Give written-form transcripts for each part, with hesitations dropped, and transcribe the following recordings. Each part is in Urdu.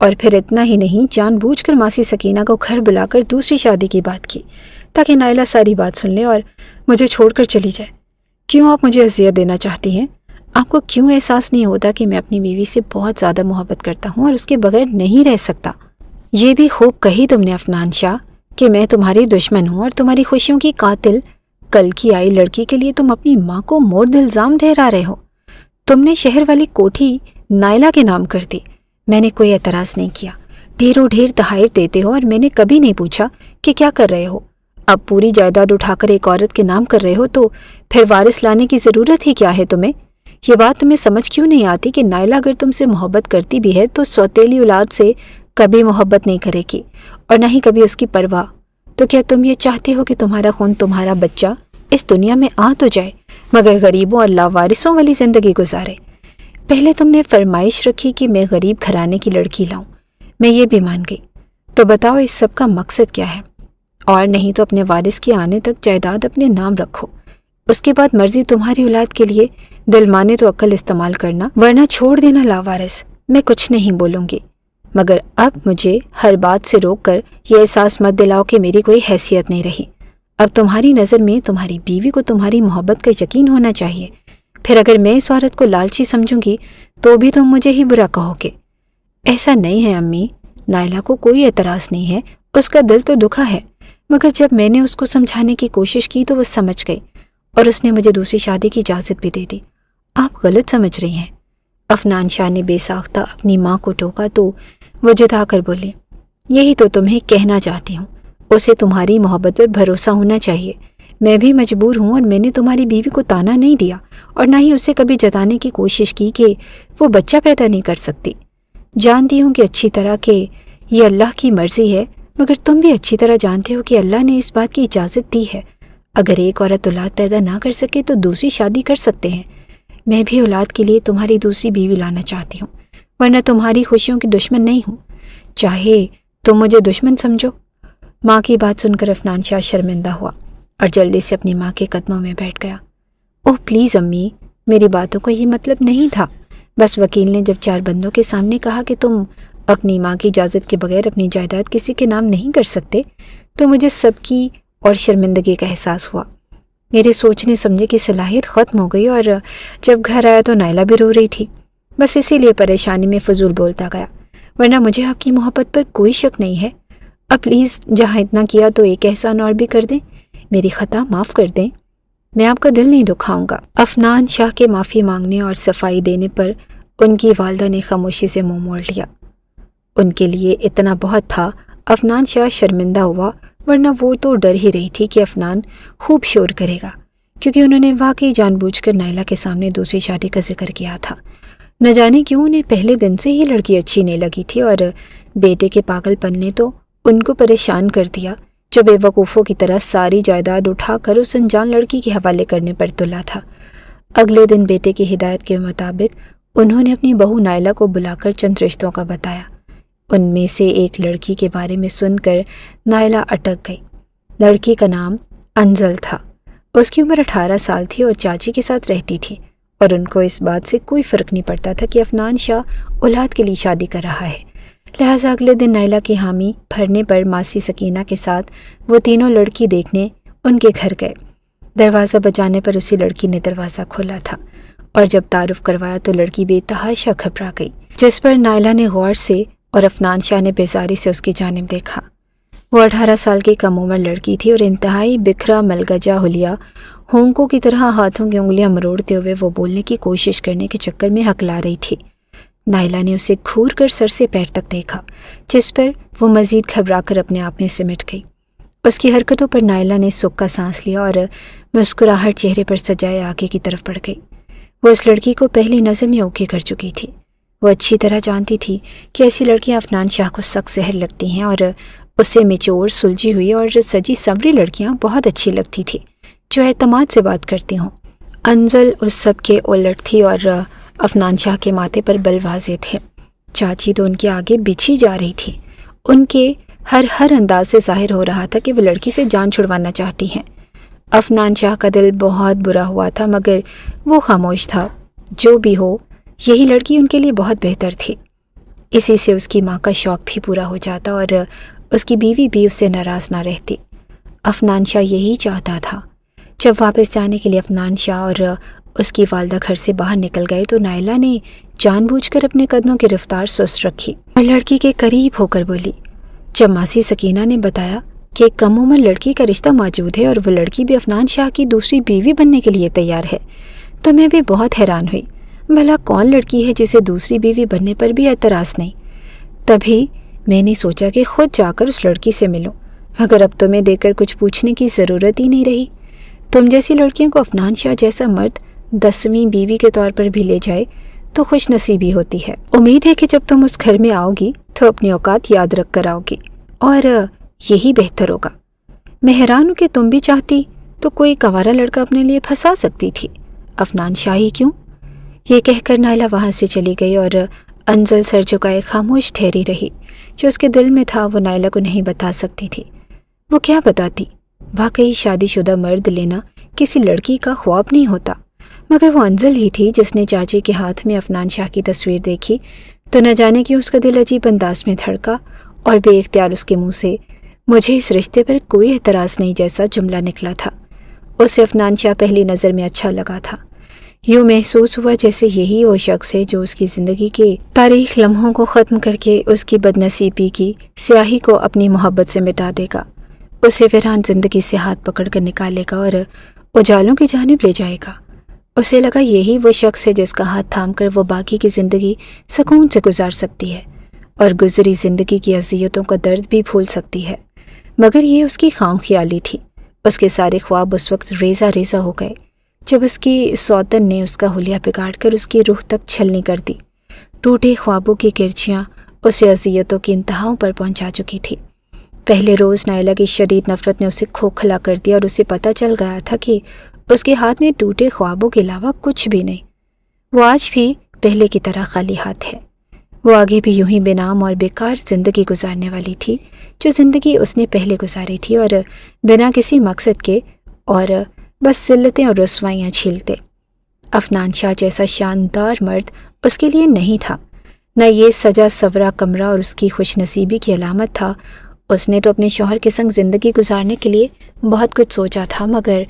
اور پھر اتنا ہی نہیں، جان بوجھ کر ماسی سکینہ کو گھر بلا کر دوسری شادی کی بات کی تاکہ نائلہ ساری بات سن لے اور مجھے چھوڑ کر چلی جائے۔ کیوں آپ مجھے اذیت دینا چاہتی ہیں؟ آپ کو کیوں احساس نہیں ہوتا کہ میں اپنی بیوی سے بہت زیادہ محبت کرتا ہوں اور اس کے بغیر نہیں رہ سکتا؟ یہ بھی خوب کہی تم نے عفنان شاہ کہ میں تمہاری دشمن ہوں اور تمہاری خوشیوں کی قاتل۔ کل کی آئی لڑکی کے لیے تم اپنی ماں کو مرد الزام ٹھہرا رہے ہو۔ تم نے شہر والی کوٹھی نائلہ کے نام کر دی۔ میں نے کوئی اعتراض نہیں کیا۔ ڈھیروں ڈھیر تحائف دیتے ہو اور میں نے کبھی نہیں پوچھا کہ کیا کر رہے ہو۔ اب پوری جائیداد اٹھا کر ایک عورت کے نام کر رہے ہو تو پھر وارث لانے کی ضرورت ہی کیا ہے تمہیں؟ یہ بات تمہیں سمجھ کیوں نہیں آتی کہ نائلہ اگر تم سے محبت کرتی بھی ہے تو سوتیلی اولاد سے کبھی محبت نہیں کرے گی اور نہ ہی کبھی اس کی پرواہ۔ تو کیا تم یہ چاہتے ہو کہ تمہارا خون، تمہارا بچہ اس دنیا میں آ تو جائے مگر غریبوں اور لاوارثوں والی زندگی گزارے؟ پہلے تم نے فرمائش رکھی کہ میں غریب گھرانے کی لڑکی لاؤں، میں یہ بھی مان گئی۔ تو بتاؤ اس سب کا مقصد کیا ہے؟ اور نہیں تو اپنے وارث کے آنے تک جائیداد اپنے نام رکھو، اس کے بعد مرضی تمہاری اولاد کے لیے دل مانے تو عقل استعمال کرنا، ورنہ چھوڑ دینا لاوارث۔ میں کچھ نہیں بولوں گی، مگر اب مجھے ہر بات سے روک کر یہ احساس مت دلاؤ کہ میری کوئی حیثیت نہیں رہی۔ اب تمہاری نظر میں تمہاری بیوی کو تمہاری محبت کا یقین ہونا چاہیے، پھر اگر میں اس عورت کو لالچی سمجھوں گی تو بھی تم مجھے ہی برا کہو گے۔ ایسا نہیں ہے امی، نائلہ کو کوئی اعتراض نہیں ہے، اس کا دل تو دکھا ہے، مگر جب میں نے اس کو سمجھانے کی کوشش کی تو وہ سمجھ گئی اور اس نے مجھے دوسری شادی کی اجازت بھی دے دی۔ آپ غلط سمجھ رہی ہیں۔ عفنان شاہ نے بے ساختہ اپنی ماں کو ٹوکا تو وہ جتا کر بولی، یہی تو تمہیں کہنا چاہتی ہوں، اسے تمہاری محبت پر بھروسہ ہونا چاہیے۔ میں بھی مجبور ہوں اور میں نے تمہاری بیوی کو تانا نہیں دیا اور نہ ہی اسے کبھی جتانے کی کوشش کی کہ وہ بچہ پیدا نہیں کر سکتی۔ جانتی ہوں کہ اچھی طرح کہ یہ اللہ کی مرضی ہے، مگر تم بھی اچھی طرح جانتے ہو کہ اللہ نے اس بات کی اجازت دی ہے۔ اگر ایک عورت اولاد پیدا نہ کر سکے تو دوسری شادی کر سکتے ہیں۔ میں بھی اولاد کے لیے تمہاری دوسری بیوی لانا چاہتی ہوں، ورنہ تمہاری خوشیوں کی دشمن نہیں ہوں، چاہے تم مجھے دشمن سمجھو۔ ماں کی بات سن کر عفنان شاہ شرمندہ ہوا اور جلدی سے اپنی ماں کے قدموں میں بیٹھ گیا۔ اوہ پلیز امی، میری باتوں کا یہ مطلب نہیں تھا، بس وکیل نے جب 4 بندوں کے سامنے کہا کہ تم اپنی ماں کی اجازت کے بغیر اپنی جائیداد کسی کے نام نہیں کر سکتے تو مجھے سب کی اور شرمندگی کا احساس ہوا۔ میرے سوچنے سمجھنے کی صلاحیت ختم ہو گئی اور جب گھر آیا تو نائلہ بھی رو رہی تھی، بس اسی لیے پریشانی میں فضول بولتا گیا، ورنہ مجھے آپ کی محبت پر کوئی شک نہیں ہے۔ اب پلیز جہاں اتنا کیا تو ایک احسان اور بھی کر دیں، میری خطا معاف کر دیں، میں آپ کا دل نہیں دکھاؤں گا۔ عفنان شاہ کے معافی مانگنے اور صفائی دینے پر ان کی والدہ نے خاموشی سے منہ موڑ لیا۔ ان کے لیے اتنا بہت تھا۔ عفنان شاہ شرمندہ ہوا، ورنہ وہ تو ڈر ہی رہی تھی کہ عفنان خوب شور کرے گا، کیونکہ انہوں نے واقعی جان بوجھ کر نائلہ کے سامنے دوسری شادی کا ذکر کیا تھا۔ نہ جانے کیوں انہیں پہلے دن سے ہی لڑکی اچھی نہیں لگی تھی اور بیٹے کے پاگل پن نے تو ان کو پریشان کر دیا جو بے وقوفوں کی طرح ساری جائیداد اٹھا کر اس انجان لڑکی کے حوالے کرنے پر تلا تھا۔ اگلے دن بیٹے کی ہدایت کے مطابق انہوں نے اپنی بہو نائلہ کو بلا کر چند رشتوں کا بتایا۔ ان میں سے ایک لڑکی کے بارے میں سن کر نائلہ اٹک گئی۔ لڑکی کا نام انزل تھا۔ اس کی عمر 18 سال تھی اور چاچی کے ساتھ رہتی تھی، اور ان کو اس بات سے کوئی فرق نہیں پڑتا تھا کہ عفنان شاہ اولاد کے لیے شادی کر رہا ہے۔ لہٰذا اگلے دن نائلہ کی حامی بھرنے پر ماسی سکینہ کے ساتھ وہ تینوں لڑکی دیکھنے ان کے گھر گئے۔ دروازہ بجانے پر اسی لڑکی نے دروازہ کھولا تھا، اور جب تعارف کروایا تو لڑکی بے تحاشا گھبرا گئی، جس پر نائلہ نے غور سے اور عفنان شاہ نے بیزاری سے اس کی جانب دیکھا۔ وہ 18 سال کی کم عمر لڑکی تھی اور انتہائی بکھرا ملگجا حلیہ ہونکوں کی طرح ہاتھوں کی انگلیاں مروڑتے ہوئے وہ بولنے کی کوشش کرنے کے چکر میں ہکلا رہی تھی۔ نائلہ نے اسے گھور کر سر سے پیر تک دیکھا، جس پر وہ مزید گھبرا کر اپنے آپ میں سمٹ گئی۔ اس کی حرکتوں پر نائلہ نے سکھ کا سانس لیا اور مسکراہٹ چہرے پر سجائے آگے کی طرف بڑھ گئی۔ وہ اس لڑکی کو پہلی نظر میں اوکے کر چکی تھی۔ وہ اچھی طرح جانتی تھی کہ ایسی لڑکیاں عفنان شاہ کو سخت زہر لگتی ہیں، اور اسے میچور، سلجھی ہوئی اور سجی سنوری لڑکیاں بہت اچھی لگتی تھی جو اعتماد سے بات کرتی ہوں۔ انزل اس سب کے الٹ تھی اور عفنان شاہ کے ماتھے پر بل واضح تھے۔ چاچی تو ان کے آگے بچھی جا رہی تھی۔ ان کے ہر انداز سے ظاہر ہو رہا تھا کہ وہ لڑکی سے جان چھڑوانا چاہتی ہیں۔ عفنان شاہ کا دل بہت برا ہوا تھا، مگر وہ خاموش تھا۔ جو بھی ہو، یہی لڑکی ان کے لیے بہت بہتر تھی۔ اسی سے اس کی ماں کا شوق بھی پورا ہو جاتا اور اس کی بیوی بھی اس سے ناراض نہ رہتی۔ عفنان شاہ یہی چاہتا تھا۔ جب واپس جانے کے لیے عفنان شاہ اور اس کی والدہ گھر سے باہر نکل گئے تو نائلہ نے جان بوجھ کر اپنے قدموں کی رفتار سست رکھی اور لڑکی کے قریب ہو کر بولی۔ جب ماسی سکینہ نے بتایا کہ ایک کم عمر لڑکی کا رشتہ موجود ہے اور وہ لڑکی بھی عفنان شاہ کی دوسری بیوی بننے کے لیے تیار ہے تو میں بھی بہت حیران ہوئی۔ بھلا کون لڑکی ہے جسے دوسری بیوی بننے پر بھی اعتراض نہیں؟ تبھی میں نے سوچا کہ خود جا کر اس لڑکی سے ملوں، مگر اب تمہیں دیکھ کر کچھ پوچھنے کی ضرورت ہی نہیں رہی۔ تم جیسی لڑکیوں کو عفنان شاہ جیسا مرد 10ویں بیوی کے طور پر بھی لے جائے تو خوش نصیبی ہوتی ہے۔ امید ہے کہ جب تم اس گھر میں آؤ گی تو اپنی اوقات یاد رکھ کر آؤ گی، اور یہی بہتر ہوگا۔ میں حیران ہوں کہ تم بھی چاہتی تو کوئی کنوارا لڑکا اپنے لیے پھنسا سکتی تھی، عفنان شاہ ہی کیوں؟ یہ کہہ کر نائلہ وہاں سے چلی گئی اور انزل سر جھکائے خاموش ٹھہری رہی۔ جو اس کے دل میں تھا وہ نائلہ کو نہیں بتا سکتی تھی۔ وہ کیا بتاتی؟ واقعی شادی شدہ مرد لینا کسی لڑکی کا خواب نہیں ہوتا، مگر وہ انزل ہی تھی جس نے چاچی کے ہاتھ میں عفنان شاہ کی تصویر دیکھی تو نہ جانے کیوں اس کا دل عجیب انداز میں دھڑکا اور بے اختیار اس کے منہ سے مجھے اس رشتے پر کوئی اعتراض نہیں جیسا جملہ نکلا تھا۔ اسے عفنان شاہ پہلی نظر میں اچھا لگا تھا۔ یوں محسوس ہوا جیسے یہی وہ شخص ہے جو اس کی زندگی کے تاریخ لمحوں کو ختم کر کے اس کی بد نصیبی کی سیاہی کو اپنی محبت سے مٹا دے گا، اسے ویران زندگی سے ہاتھ پکڑ کر نکالے گا اور اجالوں کی جانب لے جائے گا۔ اسے لگا یہی وہ شخص ہے جس کا ہاتھ تھام کر وہ باقی کی زندگی سکون سے گزار سکتی ہے اور گزری زندگی کی اذیتوں کا درد بھی بھول سکتی ہے، مگر یہ اس کی خام خیالی تھی۔ اس کے سارے خواب اس وقت ریزہ ریزہ ہو گئے جب اس کی سوتن نے اس کا حلیہ بگاڑ کر اس کی روح تک چھلنی کر دی۔ ٹوٹے خوابوں کی کرچیاں اسے اذیتوں کی انتہاؤں پر پہنچا چکی تھی۔ پہلے روز نائلہ کی شدید نفرت نے اسے کھوکھلا کر دیا اور اسے پتہ چل گیا تھا کہ اس کے ہاتھ میں ٹوٹے خوابوں کے علاوہ کچھ بھی نہیں۔ وہ آج بھی پہلے کی طرح خالی ہاتھ ہے۔ وہ آگے بھی یوں ہی بے نام اور بیکار زندگی گزارنے والی تھی جو زندگی اس نے پہلے گزاری تھی، اور بنا کسی مقصد کے اور بس ذلتیں اور رسوائیاں چھیلتے۔ عفنان شاہ جیسا شاندار مرد اس کے لیے نہیں تھا، نہ یہ سجا سورا کمرہ اور اس کی خوش نصیبی کی علامت تھا۔ اس نے تو اپنے شوہر کے سنگ زندگی گزارنے کے لیے بہت کچھ سوچا تھا، مگر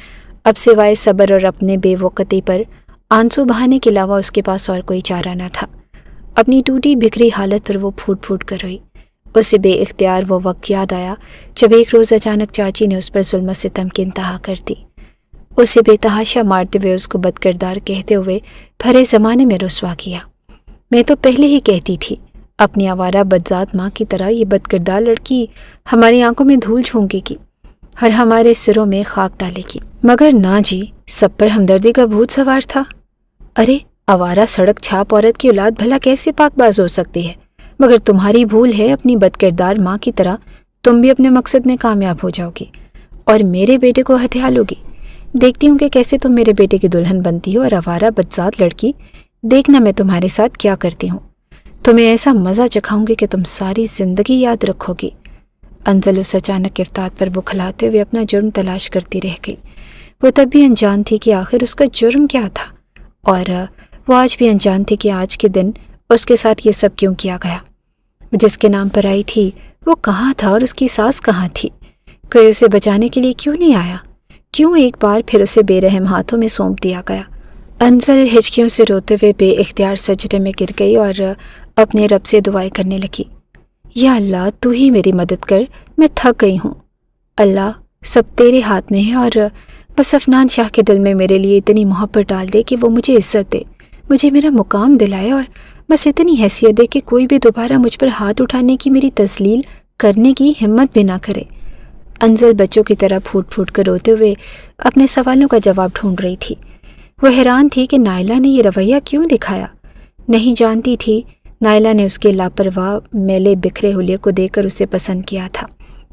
اب سوائے صبر اور اپنے بے وقتی پر آنسو بہانے کے علاوہ اس کے پاس اور کوئی چارہ نہ تھا۔ اپنی ٹوٹی بکھری حالت پر وہ پھوٹ پھوٹ کر روئی۔ اسے بے اختیار وہ وقت یاد آیا جب ایک روز اچانک چاچی نے اس پر ظلم و ستم کی انتہا کر دی، اسے بے تحاشا مارتے ہوئے، اس کو بد کردار کہتے ہوئے بھرے زمانے میں رسوا کیا۔ میں تو پہلے ہی کہتی تھی اپنی آوارہ بدذات ماں کی طرح یہ بد کردار لڑکی ہماری آنکھوں میں دھول جھونکے گی اور ہمارے سروں میں خاک ڈالے گی، مگر نہ جی، سب پر ہمدردی کا بھوت سوار تھا۔ ارے آوارہ سڑک چھاپ عورت کی اولاد بھلا کیسے پاک باز ہو سکتی ہے؟ مگر تمہاری بھول ہے اپنی بد کردار ماں کی طرح تم بھی اپنے مقصد میں کامیاب ہو جاؤ گی اور میرے بیٹے کو ہتھیا لو گی۔ دیکھتی ہوں کہ کیسے تم میرے بیٹے کی دلہن بنتی ہو، اور آوارہ بدذات لڑکی، دیکھنا میں تمہارے ساتھ کیا کرتی ہوں۔ تمہیں ایسا مزہ چکھاؤں گی کہ تم ساری زندگی یاد رکھو گی۔ انزل اس اچانک افتاد پر بکھلاتے ہوئے اپنا جرم تلاش کرتی رہ گئی۔ وہ تب بھی انجان تھی کہ آخر اس کا جرم کیا تھا، اور وہ آج بھی انجان تھی کہ آج کے دن اس کے ساتھ یہ سب کیوں کیا گیا۔ جس کے نام پر آئی تھی وہ کہاں تھا اور اس کی ساس کہاں تھی؟ کوئی اسے بچانے کے لیے کیوں نہیں آیا؟ کیوں ایک بار پھر اسے بے رحم ہاتھوں میں سونپ دیا گیا؟ انزل ہچکیوں سے روتے ہوئے بے اختیار سجدے میں گر گئی اور اپنے رب سے دعائیں کرنے لگی۔ یا اللہ، تو ہی میری مدد کر، میں تھک گئی ہوں۔ اللہ، سب تیرے ہاتھ میں ہے، اور بس عفنان شاہ کے دل میں میرے لیے اتنی محبت ڈال دے کہ وہ مجھے عزت دے، مجھے میرا مقام دلائے، اور بس اتنی حیثیت دے کہ کوئی بھی دوبارہ مجھ پر ہاتھ اٹھانے کی، میری تذلیل کرنے کی ہمت بھی نہ کرے۔ انزل بچوں کی طرح پھوٹ پھوٹ کر روتے ہوئے اپنے سوالوں کا جواب ڈھونڈ رہی تھی۔ وہ حیران تھی کہ نائلہ نے یہ رویہ کیوں دکھایا۔ نہیں جانتی تھی نائلہ نے اس کے لاپرواہ میلے بکھرے حلیے کو دیکھ کر اسے پسند کیا تھا۔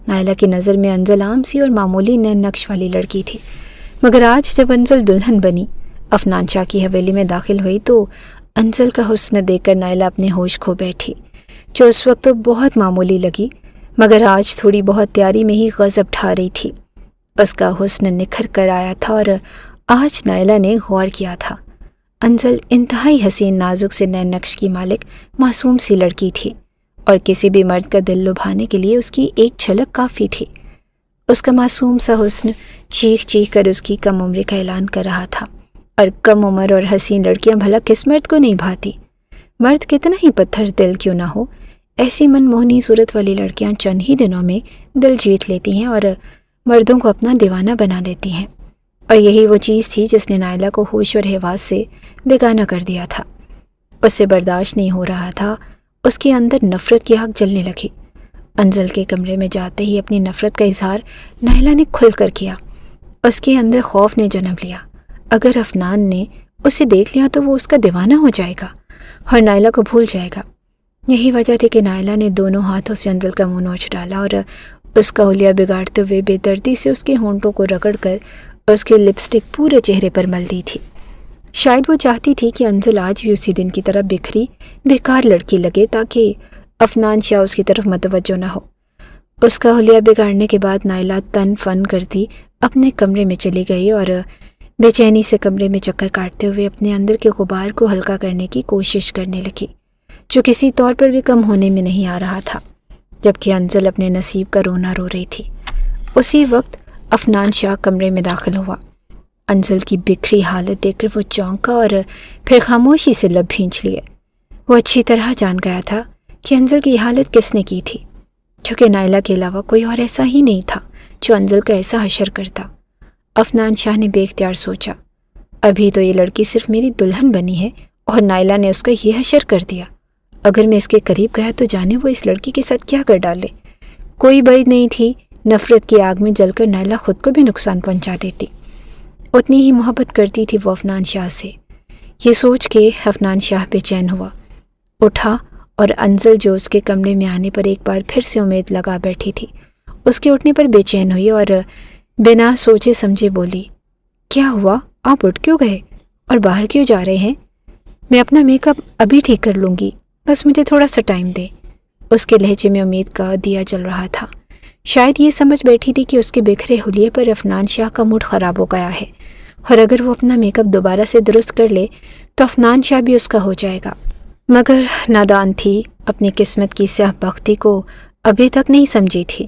نائلہ کی نظر میں انزل عام سی اور معمولی نین نقش والی لڑکی تھی، مگر آج جب انزل دلہن بنی، عفنان شاہ کی حویلی میں داخل ہوئی، تو انزل کا حسن دیکھ کر نائلہ اپنے ہوش کھو بیٹھی، جو اس وقت تو بہت معمولی لگی، مگر آج تھوڑی بہت تیاری میں ہی غضب ڈھا رہی تھی۔ اس کا حسن نکھر کر آیا تھا، اور آج نائلہ نے غور کیا تھا انزل انتہائی حسین نازک سے نئے نقش کی مالک معصوم سی لڑکی تھی، اور کسی بھی مرد کا دل لبھانے کے لیے اس کی ایک جھلک کافی تھی۔ اس کا معصوم سا حسن چیخ چیخ کر اس کی کم عمری کا اعلان کر رہا تھا، اور کم عمر اور حسین لڑکیاں بھلا کس مرد کو نہیں بھاتی؟ مرد کتنا ہی پتھر دل کیوں نہ ہو، ایسی من موہنی صورت والی لڑکیاں چند ہی دنوں میں دل جیت لیتی ہیں اور مردوں کو اپنا دیوانہ بنا لیتی ہیں، اور یہی وہ چیز تھی جس نے نائلہ کو ہوش اور حواس سے بیگانہ کر دیا تھا۔ اس سے برداشت نہیں ہو رہا تھا، اس کے اندر نفرت کی آگ جلنے لگی۔ انزل کے کمرے میں جاتے ہی اپنی نفرت کا اظہار نائلہ نے کھل کر کیا۔ اس کے اندر خوف نے جنم لیا، اگر افنان نے اسے دیکھ لیا تو وہ اس کا دیوانہ ہو جائے گا اور نائلہ کو بھول جائے گا۔ یہی وجہ تھی کہ نائلہ نے دونوں ہاتھوں سے انزل کا منہ نوچ ڈالا اور اس کا حلیہ بگاڑتے ہوئے بے دردی سے اس کے ہونٹوں کو رگڑ کر اس کے لپسٹک پورے چہرے پر مل دی تھی۔ شاید وہ چاہتی تھی کہ انزل آج بھی اسی دن کی طرح بکھری بیکار لڑکی لگے تاکہ افنان شاہ اس کی طرف متوجہ نہ ہو۔ اس کا حلیہ بگاڑنے کے بعد نائلہ تن فن کرتی اپنے کمرے میں چلی گئی اور بے چینی سے کمرے میں چکر کاٹتے ہوئے اپنے اندر کے غبار کو ہلکا کرنے کی کوشش کرنے لگی، جو کسی طور پر بھی کم ہونے میں نہیں آ رہا تھا، جبکہ انزل اپنے نصیب کا رونا رو رہی تھی۔ اسی وقت افنان شاہ کمرے میں داخل ہوا۔ انزل کی بکھری حالت دیکھ کر وہ چونکا اور پھر خاموشی سے لب بھینچ لیے۔ وہ اچھی طرح جان گیا تھا کہ انزل کی حالت کس نے کی تھی، کیونکہ نائلہ کے علاوہ کوئی اور ایسا ہی نہیں تھا جو انزل کا ایسا حشر کرتا۔ افنان شاہ نے بے اختیار سوچا، ابھی تو یہ لڑکی صرف میری دلہن بنی ہے اور نائلہ نے اس کا یہ حشر کر دیا۔ اگر میں اس کے قریب گیا تو جانے وہ اس لڑکی کے ساتھ کیا کر ڈالے۔ کوئی بعید نہیں تھی نفرت کی آگ میں جل کر نائلہ خود کو بھی نقصان پہنچا دیتی۔ اتنی ہی محبت کرتی تھی وہ افنان شاہ سے۔ یہ سوچ کے افنان شاہ بے چین ہوا، اٹھا اور انزل جو اس کے کمرے میں آنے پر ایک بار پھر سے امید لگا بیٹھی تھی، اس کے اٹھنے پر بے چین ہوئی اور بنا سوچے سمجھے بولی، کیا ہوا؟ آپ اٹھ کیوں گئے اور باہر کیوں جا رہے ہیں؟ میں اپنا میک اپ ابھی ٹھیک کر لوں گی، بس مجھے تھوڑا سا ٹائم دے۔ اس کے لہجے میں امید کا دیا جل رہا تھا۔ شاید یہ سمجھ بیٹھی تھی کہ اس کے بکھرے حلیے پر افنان شاہ کا موڈ خراب ہو گیا ہے، اور اگر وہ اپنا میک اپ دوبارہ سے درست کر لے تو افنان شاہ بھی اس کا ہو جائے گا۔ مگر نادان تھی، اپنی قسمت کی سیاہ بختی کو ابھی تک نہیں سمجھی تھی۔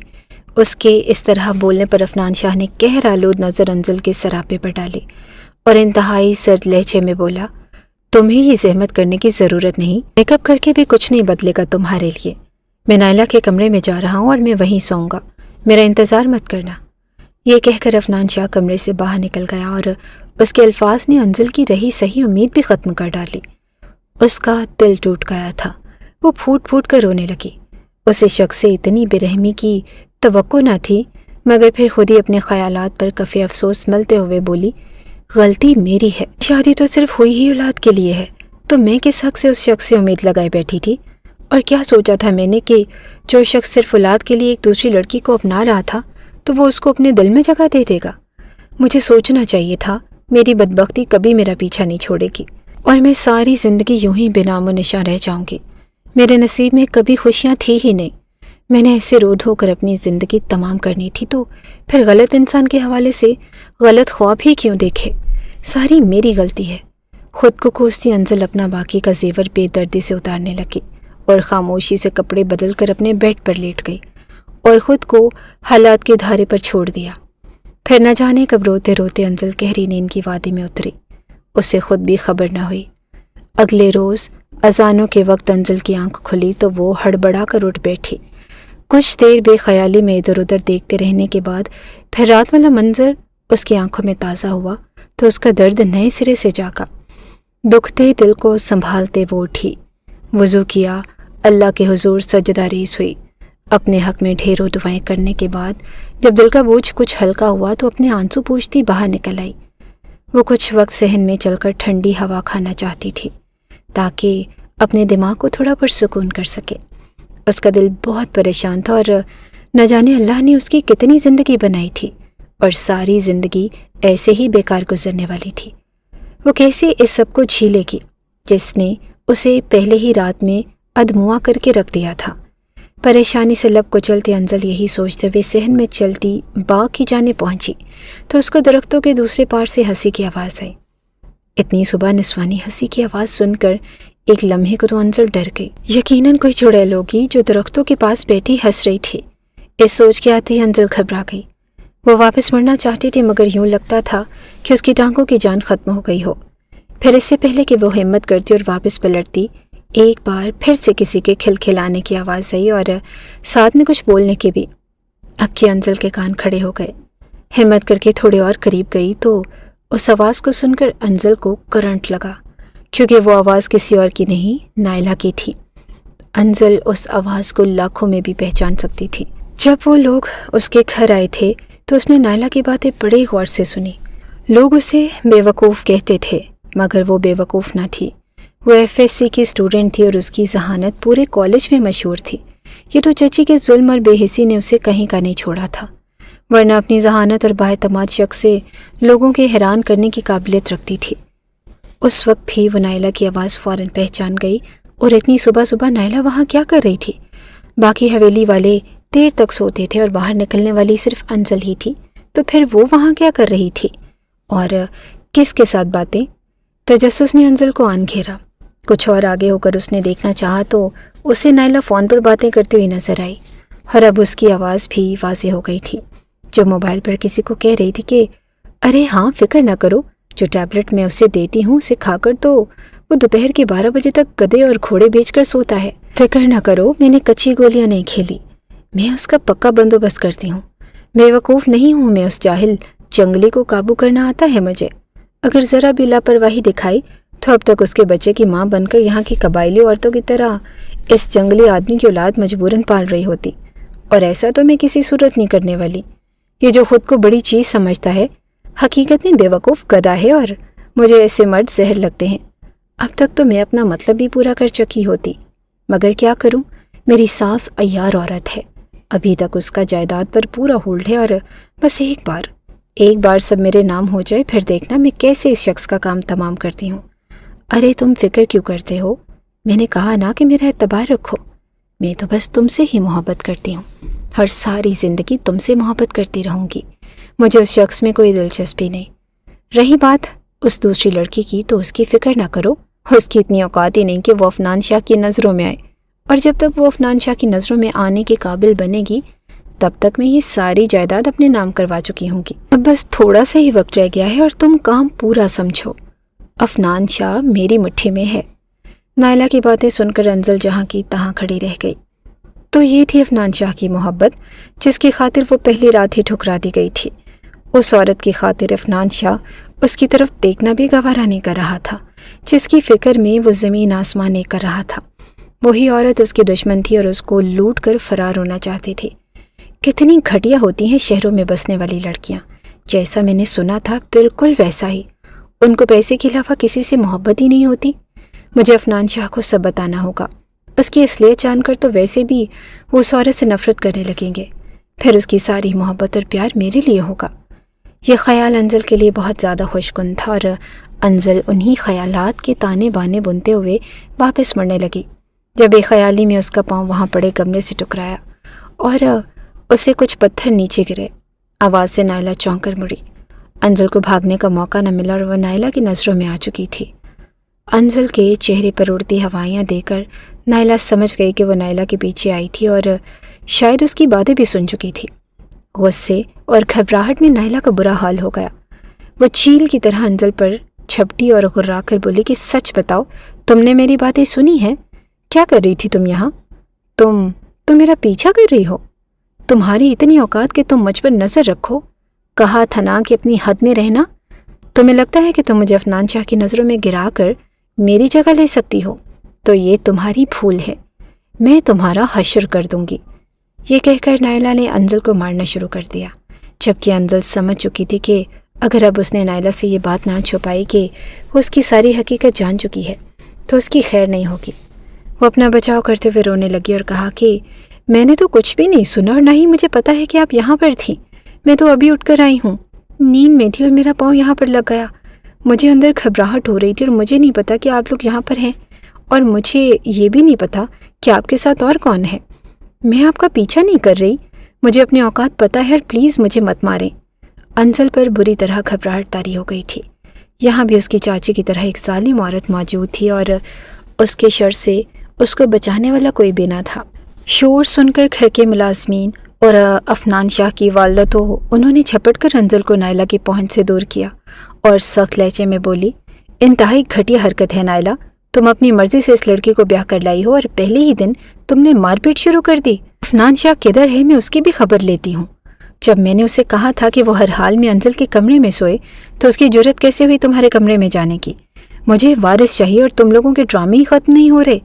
اس کے اس طرح بولنے پر افنان شاہ نے قہر آلود نظر انزل کے سراپے پر ڈالی اور انتہائی سرد لہجے میں بولا، تمہیں یہ زحمت کرنے کی ضرورت نہیں، میک اپ کر کے بھی کچھ نہیں بدلے گا تمہارے لیے۔ میں نائلہ کے کمرے میں جا رہا ہوں اور میں وہیں سوؤں گا، میرا انتظار مت کرنا۔ یہ کہہ کر افنان شاہ کمرے سے باہر نکل گیا اور اس کے الفاظ نے انزل کی رہی صحیح امید بھی ختم کر ڈالی۔ اس کا دل ٹوٹ گیا تھا، وہ پھوٹ پھوٹ کر رونے لگی۔ اسے شخص سے اتنی بے رحمی کی توقع نہ تھی، مگر پھر خود ہی اپنے خیالات پر کفِ افسوس ملتے ہوئے بولی، غلطی میری ہے، شادی تو صرف ہوئی ہی اولاد کے لیے ہے، تو میں کس حق سے اس شخص سے امید لگائے بیٹھی تھی؟ اور کیا سوچا تھا میں نے کہ جو شخص صرف اولاد کے لیے ایک دوسری لڑکی کو اپنا رہا تھا تو وہ اس کو اپنے دل میں جگہ دے دے گا؟ مجھے سوچنا چاہیے تھا میری بدبختی کبھی میرا پیچھا نہیں چھوڑے گی اور میں ساری زندگی یوں ہی بے نام و نشاں رہ جاؤں گی۔ میرے نصیب میں کبھی خوشیاں تھی ہی نہیں، میں نے ایسے رو دھو کر اپنی زندگی تمام کرنی تھی تو پھر غلط انسان کے حوالے سے غلط خواب ہی کیوں دیکھے؟ ساری میری غلطی ہے۔ خود کو کوستی انزل اپنا باقی کا زیور بے دردی سے اتارنے لگی اور خاموشی سے کپڑے بدل کر اپنے بیڈ پر لیٹ گئی اور خود کو حالات کے دھارے پر چھوڑ دیا۔ پھر نہ جانے کب روتے روتے انزل گہری نیند کی وادی میں اتری، اسے خود بھی خبر نہ ہوئی۔ اگلے روز اذانوں کے وقت انزل کی آنکھ کھلی تو وہ ہڑبڑا کر اٹھ بیٹھی۔ کچھ دیر بے خیالی میں ادھر ادھر دیکھتے رہنے کے بعد پھر رات والا منظر اس کی آنکھوں میں تازہ ہوا تو اس کا درد نئے سرے سے جاگا۔ دکھتے دل کو سنبھالتے وہ اٹھی، وضو کیا، اللہ کے حضور سجدہ ریز ہوئی۔ اپنے حق میں ڈھیروں دعائیں کرنے کے بعد جب دل کا بوجھ کچھ ہلکا ہوا تو اپنے آنسو پوچھتی باہر نکل آئی۔ وہ کچھ وقت صحن میں چل کر ٹھنڈی ہوا کھانا چاہتی تھی تاکہ اپنے دماغ کو تھوڑا پرسکون کر سکے۔ اس کا دل بہت پریشان تھا اور نہ جانے اللہ نے اس کی کتنی زندگی بنائی تھی اور ساری زندگی ایسے ہی بیکار گزرنے والی تھی۔ وہ کیسے اس سب کو جھیلے گی جس نے اسے پہلے ہی رات میں ادموا کر کے رکھ دیا تھا؟ پریشانی سے لب کچلتی انزل یہی سوچتے ہوئے صحن میں چلتی باغ کی جانب پہنچی تو اس کو درختوں کے دوسرے پار سے ہنسی کی آواز آئی۔ اتنی صبح نسوانی ہنسی کی آواز سن کر ایک لمحے کو تو انزل ڈر گئی۔ یقیناً کوئی چڑیل ہوگی جو درختوں کے پاس بیٹھی ہنس رہی تھی۔ اس سوچ کے آتے ہی انزل گھبرا گئی۔ وہ واپس مڑنا چاہتی تھی مگر یوں لگتا تھا کہ اس کی ٹانگوں کی جان ختم ہو گئی ہو۔ پھر اس سے پہلے کہ وہ ہمت کرتی اور واپس پلٹتی، ایک بار پھر سے کسی کے کھلکھلانے کی آواز آئی اور ساتھ میں کچھ بولنے کی بھی۔ اب کی انزل کے کان کھڑے ہو گئے۔ ہمت کر کے تھوڑے اور قریب گئی تو اس آواز کو سن کر انزل کو کرنٹ لگا، کیونکہ وہ آواز کسی اور کی نہیں، نائلہ کی تھی۔ انزل اس آواز کو لاکھوں میں بھی پہچان سکتی تھی۔ جب وہ لوگ اس کے گھر آئے تھے تو اس نے نائلہ کی باتیں بڑے غور سے سنی۔ لوگ اسے بے وقوف کہتے تھے مگر وہ بے وقوف نہ تھی۔ وہ FSC کی اسٹوڈنٹ تھی اور اس کی ذہانت پورے کالج میں مشہور تھی۔ یہ تو چچی کے ظلم اور بے حسی نے اسے کہیں کا نہیں چھوڑا تھا، ورنہ اپنی ذہانت اور بااعتماد شخص سے لوگوں کے حیران کرنے کی قابلیت رکھتی تھی۔ اس وقت بھی وہ نائلہ کی آواز فوراً پہچان گئی، اور اتنی صبح صبح نائلہ وہاں کیا کر رہی تھی؟ باقی حویلی والے دیر تک سوتے تھے اور باہر نکلنے والی صرف انزل ہی تھی، تو پھر وہ وہاں کیا کر رہی تھی اور کس کے ساتھ باتیں؟ تجسس نے انزل کو آن گھیرا۔ کچھ اور آگے ہو کر اس نے دیکھنا چاہا تو اسے نائلہ فون پر باتیں کرتی ہوئی نظر آئی، اور اب اس کی آواز بھی واضح ہو گئی تھی، جو موبائل پر کسی کو کہہ رہی تھی کہ ارے ہاں فکر نہ کرو، جو ٹیبلٹ میں اسے دیتی ہوں اسے کھا کر تو وہ دوپہر کے 12 بجے تک گدھے اور گھوڑے بیچ کر سوتا ہے۔ فکر نہ کرو، میں نے کچی گولیاں نہیں کھیلی، میں اس کا پکا بندوبست کرتی ہوں۔ بے وقوف نہیں ہوں میں، اس جاہل جنگلی کو قابو کرنا آتا ہے مجھے۔ اگر ذرا بھی لاپرواہی دکھائی تو اب تک اس کے بچے کی ماں بن کر یہاں کی قبائلی عورتوں کی طرح اس جنگلی آدمی کی اولاد مجبوراً پال رہی ہوتی، اور ایسا تو میں کسی صورت نہیں کرنے والی۔ یہ جو خود کو بڑی چیز سمجھتا ہے حقیقت میں بے وقوف گدھا ہے، اور مجھے ایسے مرد زہر لگتے ہیں۔ اب تک تو میں اپنا مطلب بھی پورا کر چکی ہوتی، مگر کیا کروں، میری ساس عیار عورت ہے، ابھی تک اس کا جائیداد پر پورا ہولڈ ہے، اور بس ایک بار سب میرے نام ہو جائے، پھر دیکھنا میں کیسے اس شخص کا کام تمام کرتی ہوں۔ ارے تم فکر کیوں کرتے ہو؟ میں نے کہا نا کہ میرا اعتبار رکھو، میں تو بس تم سے ہی محبت کرتی ہوں، ہر ساری زندگی تم سے محبت کرتی رہوں گی، مجھے اس شخص میں کوئی دلچسپی نہیں۔ رہی بات اس دوسری لڑکی کی تو اس کی فکر نہ کرو، اس کی اتنی اوقات ہی نہیں کہ وہ عفنان شاہ کی نظروں میں آئے، اور جب تک وہ عفنان شاہ کی نظروں میں آنے کے قابل بنے گی تب تک میں یہ ساری جائیداد اپنے نام کروا چکی ہوں گی۔ اب بس تھوڑا سا ہی وقت رہ گیا ہے اور تم کام پورا سمجھو، عفنان شاہ میری مٹھی میں ہے۔ نائلہ کی باتیں سن کر انزل جہاں کی تہاں کھڑی رہ گئی۔ تو یہ تھی عفنان شاہ کی محبت، جس کی خاطر وہ پہلی رات ہی ٹھکرا دی گئی تھی۔ اس عورت کی خاطر عفنان شاہ اس کی طرف دیکھنا بھی گوارا نہیں کر رہا تھا، جس کی فکر میں وہ زمین آسمان ایک کر رہا تھا۔ وہی عورت اس کی دشمن تھی اور اس کو لوٹ کر فرار ہونا چاہتی تھی۔ کتنی گھٹیا ہوتی ہیں شہروں میں بسنے والی لڑکیاں، جیسا میں نے سنا تھا بالکل ویسا ہی، ان کو پیسے کے علاوہ کسی سے محبت ہی نہیں ہوتی۔ مجھے عفنان شاہ کو سب بتانا ہوگا، اس کی اصلیت جان کر تو ویسے بھی وہ اس عورت سے نفرت کرنے لگیں گے، پھر اس کی ساری محبت اور پیار میرے لیے ہوگا۔ یہ خیال انزل کے لیے بہت زیادہ خوشگن تھا، اور انزل انہی خیالات کے تانے بانے بنتے ہوئے واپس مڑنے لگی، جب ایک خیالی میں اس کا پاؤں وہاں پڑے گملے سے ٹکرایا اور اسے کچھ پتھر نیچے گرے۔ آواز سے نائلہ چونک کر مڑی۔ انزل کو بھاگنے کا موقع نہ ملا اور وہ نائلہ کی نظروں میں آ چکی تھی۔ انزل کے چہرے پر اڑتی ہوائیاں دے کر نائلہ سمجھ گئی کہ وہ نائلہ کے پیچھے آئی تھی اور شاید اس کی باتیں بھی سن چکی تھی۔ غصے اور گھبراہٹ میں نائلہ کا برا حال ہو گیا۔ وہ چیل کی طرح انزل پر جھپٹی اور غرا کر بولی کہ سچ بتاؤ، تم نے میری باتیں سنی ہیں؟ کیا کر رہی تھی تم یہاں؟ تم میرا پیچھا کر رہی ہو؟ تمہاری اتنی اوقات کہ تم مجھ پر نظر رکھو، کہا تھا نا کہ اپنی حد میں رہنا۔ تمہیں لگتا ہے کہ تم مجھے عفنان شاہ کی نظروں میں گرا کر میری جگہ لے سکتی ہو، تو یہ تمہاری بھول ہے، میں تمہارا حشر کر دوں گی۔ یہ کہہ کر نائلہ نے انزل کو مارنا شروع کر دیا، جبکہ انزل سمجھ چکی تھی کہ اگر اب اس نے نائلہ سے یہ بات نہ چھپائی کہ وہ اس کی ساری حقیقت جان چکی ہے تو اس کی خیر نہیں ہوگی۔ وہ اپنا بچاؤ کرتے ہوئے رونے لگی اور کہا کہ میں نے تو کچھ بھی نہیں سنا اور نہ ہی مجھے پتا ہے کہ آپ یہاں پر تھیں، میں تو ابھی اٹھ کر آئی ہوں، نیند میں تھی اور میرا پاؤں یہاں پر لگ گیا۔ مجھے اندر گھبراہٹ ہو رہی تھی اور مجھے نہیں پتا کہ آپ لوگ یہاں پر ہیں، اور مجھے یہ بھی نہیں پتا کہ آپ کے ساتھ اور کون ہے۔ میں آپ کا پیچھا نہیں کر رہی، مجھے اپنے اوقات پتہ ہے اور پلیز مجھے مت ماریں۔ انزل پر بری طرح گھبراہٹ طاری ہو گئی تھی، یہاں بھی اس کی چاچی کی طرح ایک ظالم عورت موجود تھی اور اس کے شر سے اس کو بچانے والا کوئی بھی نہ تھا۔ شور سن کر گھر کے ملازمین اور افنان شاہ کی والدہ تو انہوں نے جھپٹ کر انزل کو نائلہ کی پہنچ سے دور کیا اور سخت لہجے میں بولی، انتہائی گھٹیا حرکت ہے نائلہ، تم اپنی مرضی سے اس لڑکی کو بیاہ کر لائی ہو اور پہلے ہی دن تم نے مار پیٹ شروع کر دی۔ افنان شاہ کدھر ہے؟ میں اس کی بھی خبر لیتی ہوں۔ جب میں نے اسے کہا تھا کہ وہ ہر حال میں انزل کے کمرے میں سوئے تو اس کی جرت کیسے ہوئی تمہارے کمرے میں جانے کی؟ مجھے وارث چاہیے اور تم لوگوں کے ڈرامے ہی ختم نہیں ہو رہے۔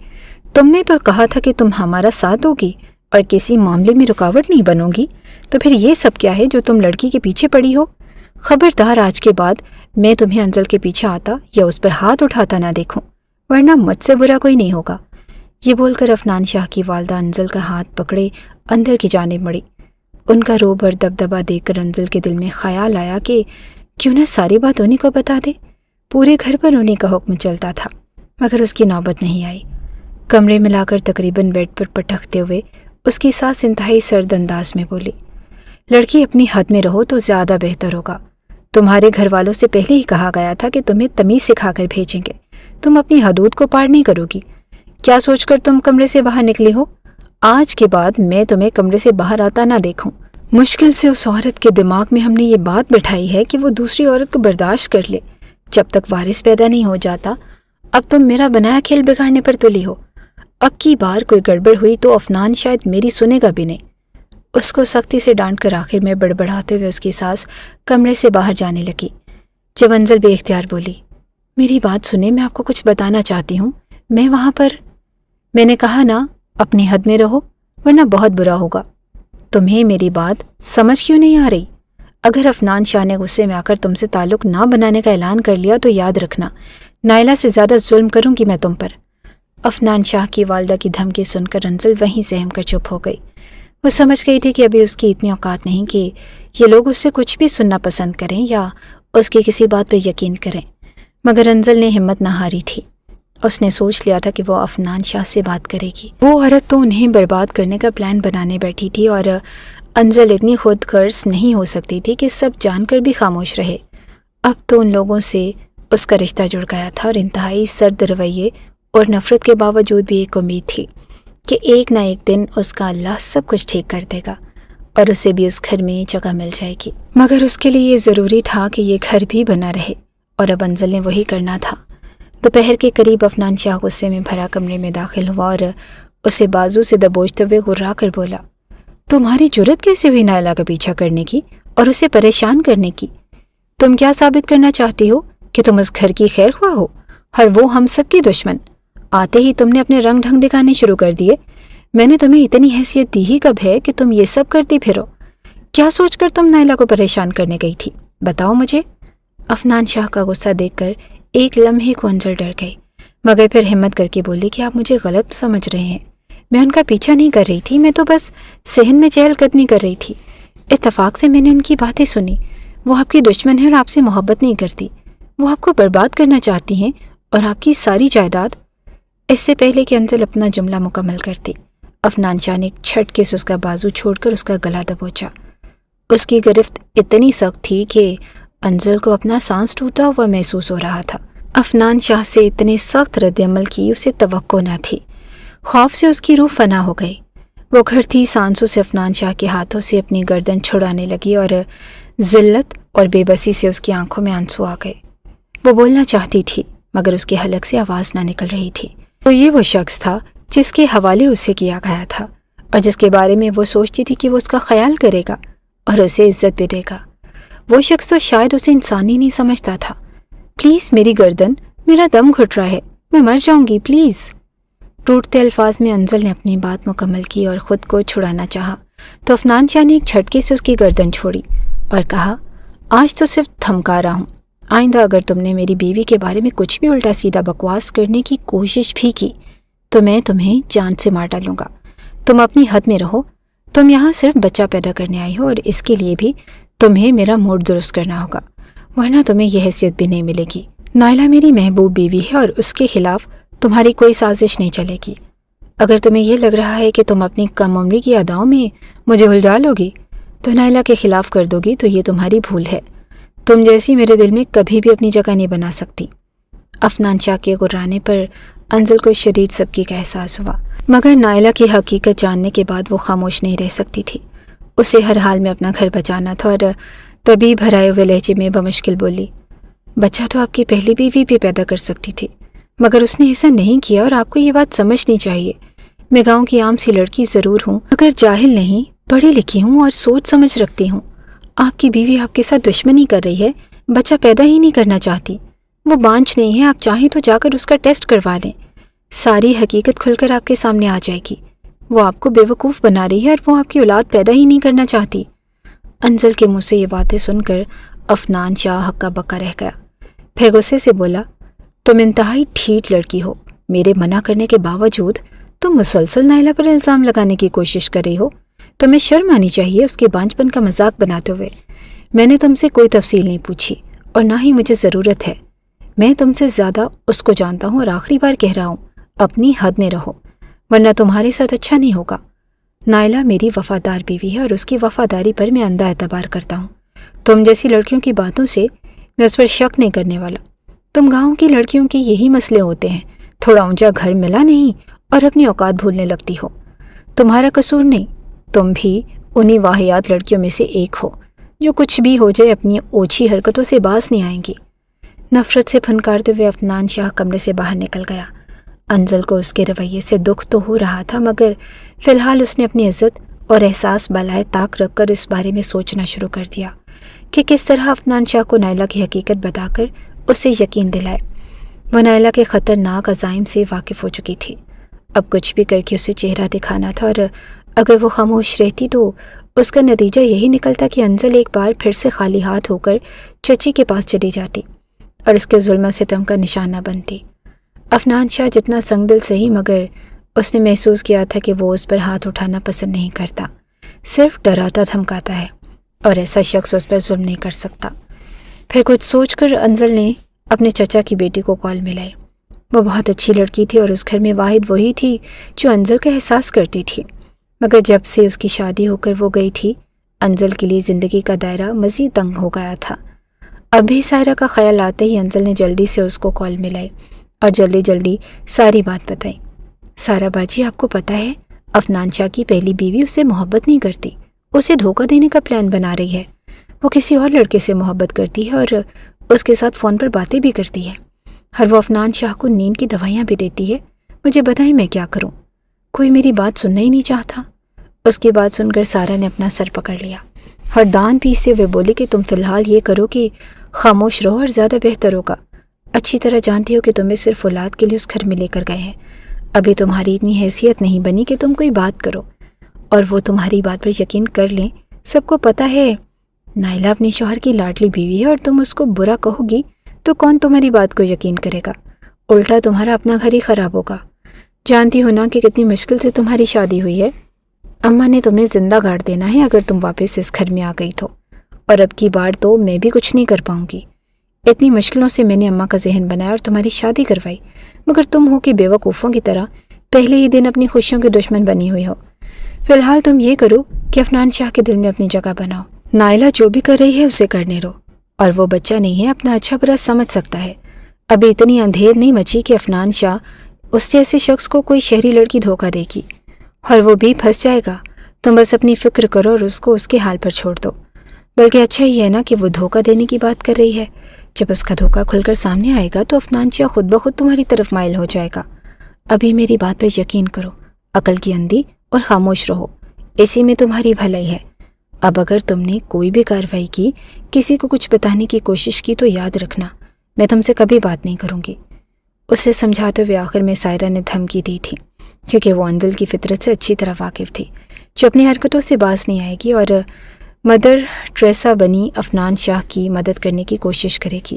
تم نے تو کہا تھا کہ تم ہمارا ساتھ ہوگی اور کسی معاملے میں رکاوٹ نہیں بنو گی، تو پھر یہ سب کیا ہے جو تم لڑکی کے پیچھے پڑی ہو؟ خبردار آج کے بعد میں تمہیں انزل کے پیچھے آتا یا اس پر ہاتھ اٹھاتا نہ دیکھوں، ورنہ مجھ سے برا کوئی نہیں ہوگا۔ یہ بول کر افنان شاہ کی والدہ انزل کا ہاتھ پکڑے اندر کی جانب مڑی۔ ان کا روب اور دبدبا دیکھ کر انزل کے دل میں خیال آیا کہ کیوں نہ ساری بات انہیں کو بتا دے۔ پورے گھر پر انہیں کا حکم چلتا تھا، مگر اس کی نوبت نہیں آئی۔ کمرے میں لا کر تقریباً بیڈ پر پٹکتے ہوئے اس کی ساس انتہائی سرد انداز میں بولی، لڑکی اپنی حد میں رہو تو زیادہ بہتر ہوگا۔ تمہارے گھر والوں سے پہلے ہی کہا گیا تھا کہ تمہیں تمیز سکھا کر بھیجیں گے، تم اپنی حدود کو پار نہیں کرو گی۔ کیا سوچ کر تم کمرے سے باہر نکلی ہو؟ آج کے بعد میں تمہیں کمرے سے باہر آتا نہ دیکھوں۔ مشکل سے اس عورت کے دماغ میں ہم نے یہ بات بٹھائی ہے کہ وہ دوسری عورت کو برداشت کر لے جب تک وارث پیدا نہیں ہو جاتا۔ اب تم میرا بنایا کھیل بگاڑنے پر تلی ہو۔ اب کی بار کوئی گڑبڑ ہوئی تو افنان شاید میری سنے گا بھی نہیں۔ اس کو سختی سے ڈانٹ کر آخر میں بڑبڑاتے ہوئے اس کی ساس کمرے سے باہر جانے لگی۔ جب انزل بے اختیار بولی، میری بات سنیں، میں آپ کو کچھ بتانا چاہتی ہوں۔ میں وہاں پر، میں نے کہا نا اپنی حد میں رہو ورنہ بہت برا ہوگا۔ تمہیں میری بات سمجھ کیوں نہیں آ رہی؟ اگر افنان شاہ نے غصے میں آ کر تم سے تعلق نہ بنانے کا اعلان کر لیا تو یاد رکھنا نائلہ سے زیادہ ظلم کروں گی میں تم پر۔ افنان شاہ کی والدہ کی دھمکی سن کر انزل وہیں سہم کر چپ ہو گئی۔ وہ سمجھ گئی تھی کہ ابھی اس کی اتنی اوقات نہیں کہ یہ لوگ اس سے کچھ بھی سننا پسند کریں یا اس کی کسی بات پر یقین کریں، مگر انزل نے ہمت نہ ہاری تھی۔ اس نے سوچ لیا تھا کہ وہ افنان شاہ سے بات کرے گی۔ وہ عورت تو انہیں برباد کرنے کا پلان بنانے بیٹھی تھی اور انزل اتنی خود غرض نہیں ہو سکتی تھی کہ سب جان کر بھی خاموش رہے۔ اب تو ان لوگوں سے اس کا رشتہ جڑ گیا تھا اور انتہائی سرد رویے اور نفرت کے باوجود بھی ایک امید تھی کہ ایک نہ ایک دن اس کا اللہ سب کچھ ٹھیک کر دے گا اور اسے بھی اس گھر میں جگہ مل جائے گی۔ مگر اس کے لیے یہ ضروری تھا کہ یہ گھر بھی بنا رہے، اور اب انزل نے وہی کرنا تھا۔ دوپہر کے قریب افنان شاہ غصے میں بھرا کمرے میں داخل ہوا اور اسے بازو سے دبوچتے ہوئے غرا کر بولا، تمہاری جرت کیسے ہوئی نائلہ کا پیچھا کرنے کی اور اسے پریشان کرنے کی؟ تم کیا ثابت کرنا چاہتی ہو کہ تم اس گھر کی خیر خواہ ہو اور وہ ہم سب کی دشمن؟ آتے ہی تم نے اپنے رنگ ڈھنگ دکھانے شروع کر دیے۔ میں نے تمہیں اتنی حیثیت دی ہی کب ہے کہ تم یہ سب کرتی پھرو؟ کیا سوچ کر تم نائلہ کو پریشان کرنے گئی تھی؟ بتاؤ مجھے۔ افنان شاہ کا غصہ دیکھ کر ایک لمحے کو انزل ڈر گئی، مگر پھر ہمت کر کے بولی کہ آپ مجھے غلط سمجھ رہے ہیں۔ میں ان کا پیچھا نہیں کر رہی تھی، میں تو بس صحن میں چہل قدمی کر رہی تھی۔ اتفاق سے میں نے ان کی باتیں سنی۔ وہ آپ کی دشمن ہے اور آپ سے محبت نہیں کرتی۔ وہ آپ کو برباد کرنا چاہتی ہیں اور آپ کی ساری جائیداد۔ اس سے پہلے کہ انزل اپنا جملہ مکمل کرتی، افنان شاہ نے ایک جھٹکے سے اس کا بازو چھوڑ کر اس کا گلا دبوچا۔ اس کی گرفت اتنی سخت تھی کہ انزل کو اپنا سانس ٹوٹا ہوا محسوس ہو رہا تھا۔ افنان شاہ سے اتنے سخت رد عمل کی اسے توقع نہ تھی۔ خوف سے اس کی روح فنا ہو گئی۔ وہ گھٹتی سانسوں سے افنان شاہ کے ہاتھوں سے اپنی گردن چھڑانے لگی اور ذلت اور بے بسی سے اس کی آنکھوں میں آنسو آ گئے۔ وہ بولنا چاہتی تھی مگر اس کے حلق سے آواز نہ نکل رہی تھی۔ تو یہ وہ شخص تھا جس کے حوالے اسے کیا گیا تھا اور جس کے بارے میں وہ سوچتی تھی کہ وہ اس کا خیال کرے گا اور اسے عزت بھی دے گا۔ وہ شخص تو شاید اسے انسان ہی نہیں سمجھتا تھا۔ پلیز میری گردن، میرا دم گھٹ رہا ہے، میں مر جاؤں گی، پلیز۔ ٹوٹتے الفاظ میں انزل نے اپنی بات مکمل کی اور خود کو چھڑانا چاہا تو افنان شاہ نے ایک جھٹکے سے اس کی گردن چھوڑی اور کہا، آج تو صرف دھمکا رہا ہوں، آئندہ اگر تم نے میری بیوی کے بارے میں کچھ بھی الٹا سیدھا بکواس کرنے کی کوشش بھی کی تو میں تمہیں جان سے مار ڈالوں گا۔ تم اپنی حد میں رہو، تم یہاں صرف بچہ پیدا کرنے آئی ہو اور اس کے لیے بھی تمہیں میرا موڈ درست کرنا ہوگا، ورنہ تمہیں یہ حیثیت بھی نہیں ملے گی۔ نائلہ میری محبوب بیوی ہے اور اس کے خلاف تمہاری کوئی سازش نہیں چلے گی۔ اگر تمہیں یہ لگ رہا ہے کہ تم اپنی کم عمری کی اداؤں میں مجھے الجھا لو گی تو نائلہ کے خلاف کر دو گی تو یہ تمہاری بھول ہے۔ تم جیسی میرے دل میں کبھی بھی اپنی جگہ نہیں بنا سکتی۔ افنان شاہ کے غرانے پر انزل کو شدید سبکی کا احساس ہوا، مگر نائلہ کی حقیقت جاننے کے بعد وہ خاموش نہیں رہ سکتی تھی۔ اسے ہر حال میں اپنا گھر بچانا تھا، اور تبھی بھرائے ہوئے لہجے میں بمشکل بولی، بچہ تو آپ کی پہلی بیوی بھی پیدا کر سکتی تھی، مگر اس نے ایسا نہیں کیا، اور آپ کو یہ بات سمجھنی چاہیے۔ میں گاؤں کی عام سی لڑکی ضرور ہوں، مگر جاہل نہیں، پڑھی لکھی ہوں اور سوچ سمجھ رکھتی ہوں۔ آپ کی بیوی آپ کے ساتھ دشمنی کر رہی ہے، بچہ پیدا ہی نہیں کرنا چاہتی۔ وہ بانجھ نہیں ہے، آپ چاہیں تو جا کر اس کا ٹیسٹ کروا لیں، ساری حقیقت کھل کر آپ کے سامنے آ جائے گی۔ وہ آپ کو بیوقوف بنا رہی ہے، اور وہ آپ کی اولاد پیدا ہی نہیں کرنا چاہتی۔ انزل کے منہ سے یہ باتیں سن کر افنان شاہ ہکا بکا رہ گیا، پھر غصے سے بولا، تم انتہائی ٹھیٹ لڑکی ہو، میرے منع کرنے کے باوجود تم مسلسل نائلہ پر الزام لگانے کی کوشش کر رہی ہو۔ تمہیں شرم آنی چاہیے اس کے بانجھ پن کا مذاق بناتے ہوئے۔ میں نے تم سے کوئی تفصیل نہیں پوچھی، اور نہ ہی مجھے ضرورت ہے۔ میں تم سے زیادہ اس کو جانتا ہوں، اور آخری بار کہہ رہا ہوں، اپنی حد میں رہو، ورنہ تمہارے ساتھ اچھا نہیں ہوگا۔ نائلہ میری وفادار بیوی ہے، اور اس کی وفاداری پر میں اندھا اعتبار کرتا ہوں۔ تم جیسی لڑکیوں کی باتوں سے میں اس پر شک نہیں کرنے والا۔ تم گاؤں کی لڑکیوں کے یہی مسئلے ہوتے ہیں، تھوڑا اونچا گھر ملا نہیں اور اپنی اوقات بھولنے لگتی ہو۔ تمہارا قصور نہیں، تم بھی انہی واہیات لڑکیوں میں سے ایک ہو، جو کچھ بھی ہو جائے اپنی اوچھی حرکتوں سے باز نہیں آئیں گی۔ نفرت سے پھنکارتے ہوئے افنان شاہ کمرے سے باہر نکل گیا۔ انزل کو اس کے رویے سے دکھ تو ہو رہا تھا، مگر فی الحال اس نے اپنی عزت اور احساس بالائے طاق رکھ کر اس بارے میں سوچنا شروع کر دیا کہ کس طرح افنان شاہ کو نائلہ کی حقیقت بتا کر اسے یقین دلائے۔ وہ نائلہ کے خطرناک عزائم سے واقف ہو چکی تھی، اب کچھ بھی کر کے اسے چہرہ دکھانا تھا، اور اگر وہ خاموش رہتی تو اس کا نتیجہ یہی نکلتا کہ انزل ایک بار پھر سے خالی ہاتھ ہو کر چچی کے پاس چلی جاتی اور اس کے ظلم و ستم کا نشانہ بنتی۔ افنان شاہ جتنا سنگ دل سہی، مگر اس نے محسوس کیا تھا کہ وہ اس پر ہاتھ اٹھانا پسند نہیں کرتا، صرف ڈراتا دھمکاتا ہے، اور ایسا شخص اس پر ظلم نہیں کر سکتا۔ پھر کچھ سوچ کر انزل نے اپنے چچا کی بیٹی کو کال ملائی۔ وہ بہت اچھی لڑکی تھی، اور اس گھر میں واحد وہی تھی جو انزل کا احساس کرتی تھی، مگر جب سے اس کی شادی ہو کر وہ گئی تھی، انزل کے لیے زندگی کا دائرہ مزید تنگ ہو گیا تھا۔ اب بھی سائرہ کا خیال آتے ہی انزل نے جلدی سے اس کو کال ملائی اور جلدی ساری بات بتائی۔ سارا باجی، آپ کو پتہ ہے افنان شاہ کی پہلی بیوی اسے محبت نہیں کرتی، اسے دھوکہ دینے کا پلان بنا رہی ہے۔ وہ کسی اور لڑکے سے محبت کرتی ہے اور اس کے ساتھ فون پر باتیں بھی کرتی ہے، اور وہ افنان شاہ کو نیند کی دوائیاں بھی دیتی ہے۔ مجھے بتائیں میں کیا کروں؟ کوئی میری بات سننا ہی نہیں چاہتا۔ اس کی بات سن کر سارا نے اپنا سر پکڑ لیا اور دان پیستے ہوئے بولی کہ تم فی الحال یہ کرو کہ خاموش رہو، اور زیادہ بہتر ہوگا۔ اچھی طرح جانتی ہو کہ تمہیں صرف اولاد کے لیے اس گھر میں لے کر گئے ہیں، ابھی تمہاری اتنی حیثیت نہیں بنی کہ تم کوئی بات کرو اور وہ تمہاری بات پر یقین کر لیں۔ سب کو پتہ ہے نائلہ اپنی شوہر کی لاڈلی بیوی ہے، اور تم اس کو برا کہو گی تو کون تمہاری بات کو یقین کرے گا؟ الٹا تمہارا اپنا گھر ہی خراب ہوگا۔ جانتی ہو نا کہ کتنی مشکل سے تمہاری شادی ہوئی ہے۔ اماں نے تمہیں زندہ گاڑ دینا ہے اگر تم واپس اس گھر میں آ گئی تو، اور اب کی بار تو میں بھی کچھ نہیں کر پاؤں گی۔ اتنی مشکلوں سے میں نے اماں کا ذہن بنایا اور تمہاری شادی کروائی، مگر تم ہو کہ بیوقوفوں کی طرح پہلے ہی دن اپنی خوشیوں کے دشمن بنی ہوئی ہو۔ فی الحال تم یہ کرو کہ افنان شاہ کے دل میں اپنی جگہ بناؤ۔ نائلہ جو بھی کر رہی ہے اسے کرنے دو، اور وہ بچہ نہیں ہے، اپنا اچھا برا سمجھ سکتا ہے۔ ابھی اتنی اندھیر نہیں مچی کہ افنان شاہ اس جیسے شخص کو کوئی شہری لڑکی دھوکہ دے گی، اور وہ بھی پھنس جائے گا۔ تم بس اپنی فکر کرو اور اس کو اس کے حال پر چھوڑ دو۔ بلکہ اچھا ہی ہے نا کہ وہ دھوکہ دینے کی بات کر رہی ہے۔ جب اس کا دھوکہ کھل کر سامنے آئے گا تو افنان شاہ خود بخود تمہاری طرف مائل ہو جائے گا۔ ابھی میری بات پر یقین کرو، عقل کی اندھی اور خاموش رہو، اسی میں تمہاری بھلائی ہے۔ اب اگر تم نے کوئی بھی کارروائی کی، کسی کو کچھ بتانے کی کوشش کی، تو یاد رکھنا میں تم سے کبھی بات نہیں کروں گی۔ اسے سمجھاتے ہوئے آخر میں سائرہ نے دھمکی دی تھی، کیونکہ وہ انزل کی فطرت سے اچھی طرح واقف تھی، جو اپنی حرکتوں سے باز نہیں آئے گی اور مدر ٹریسا بنی افنان شاہ کی مدد کرنے کی کوشش کرے گی۔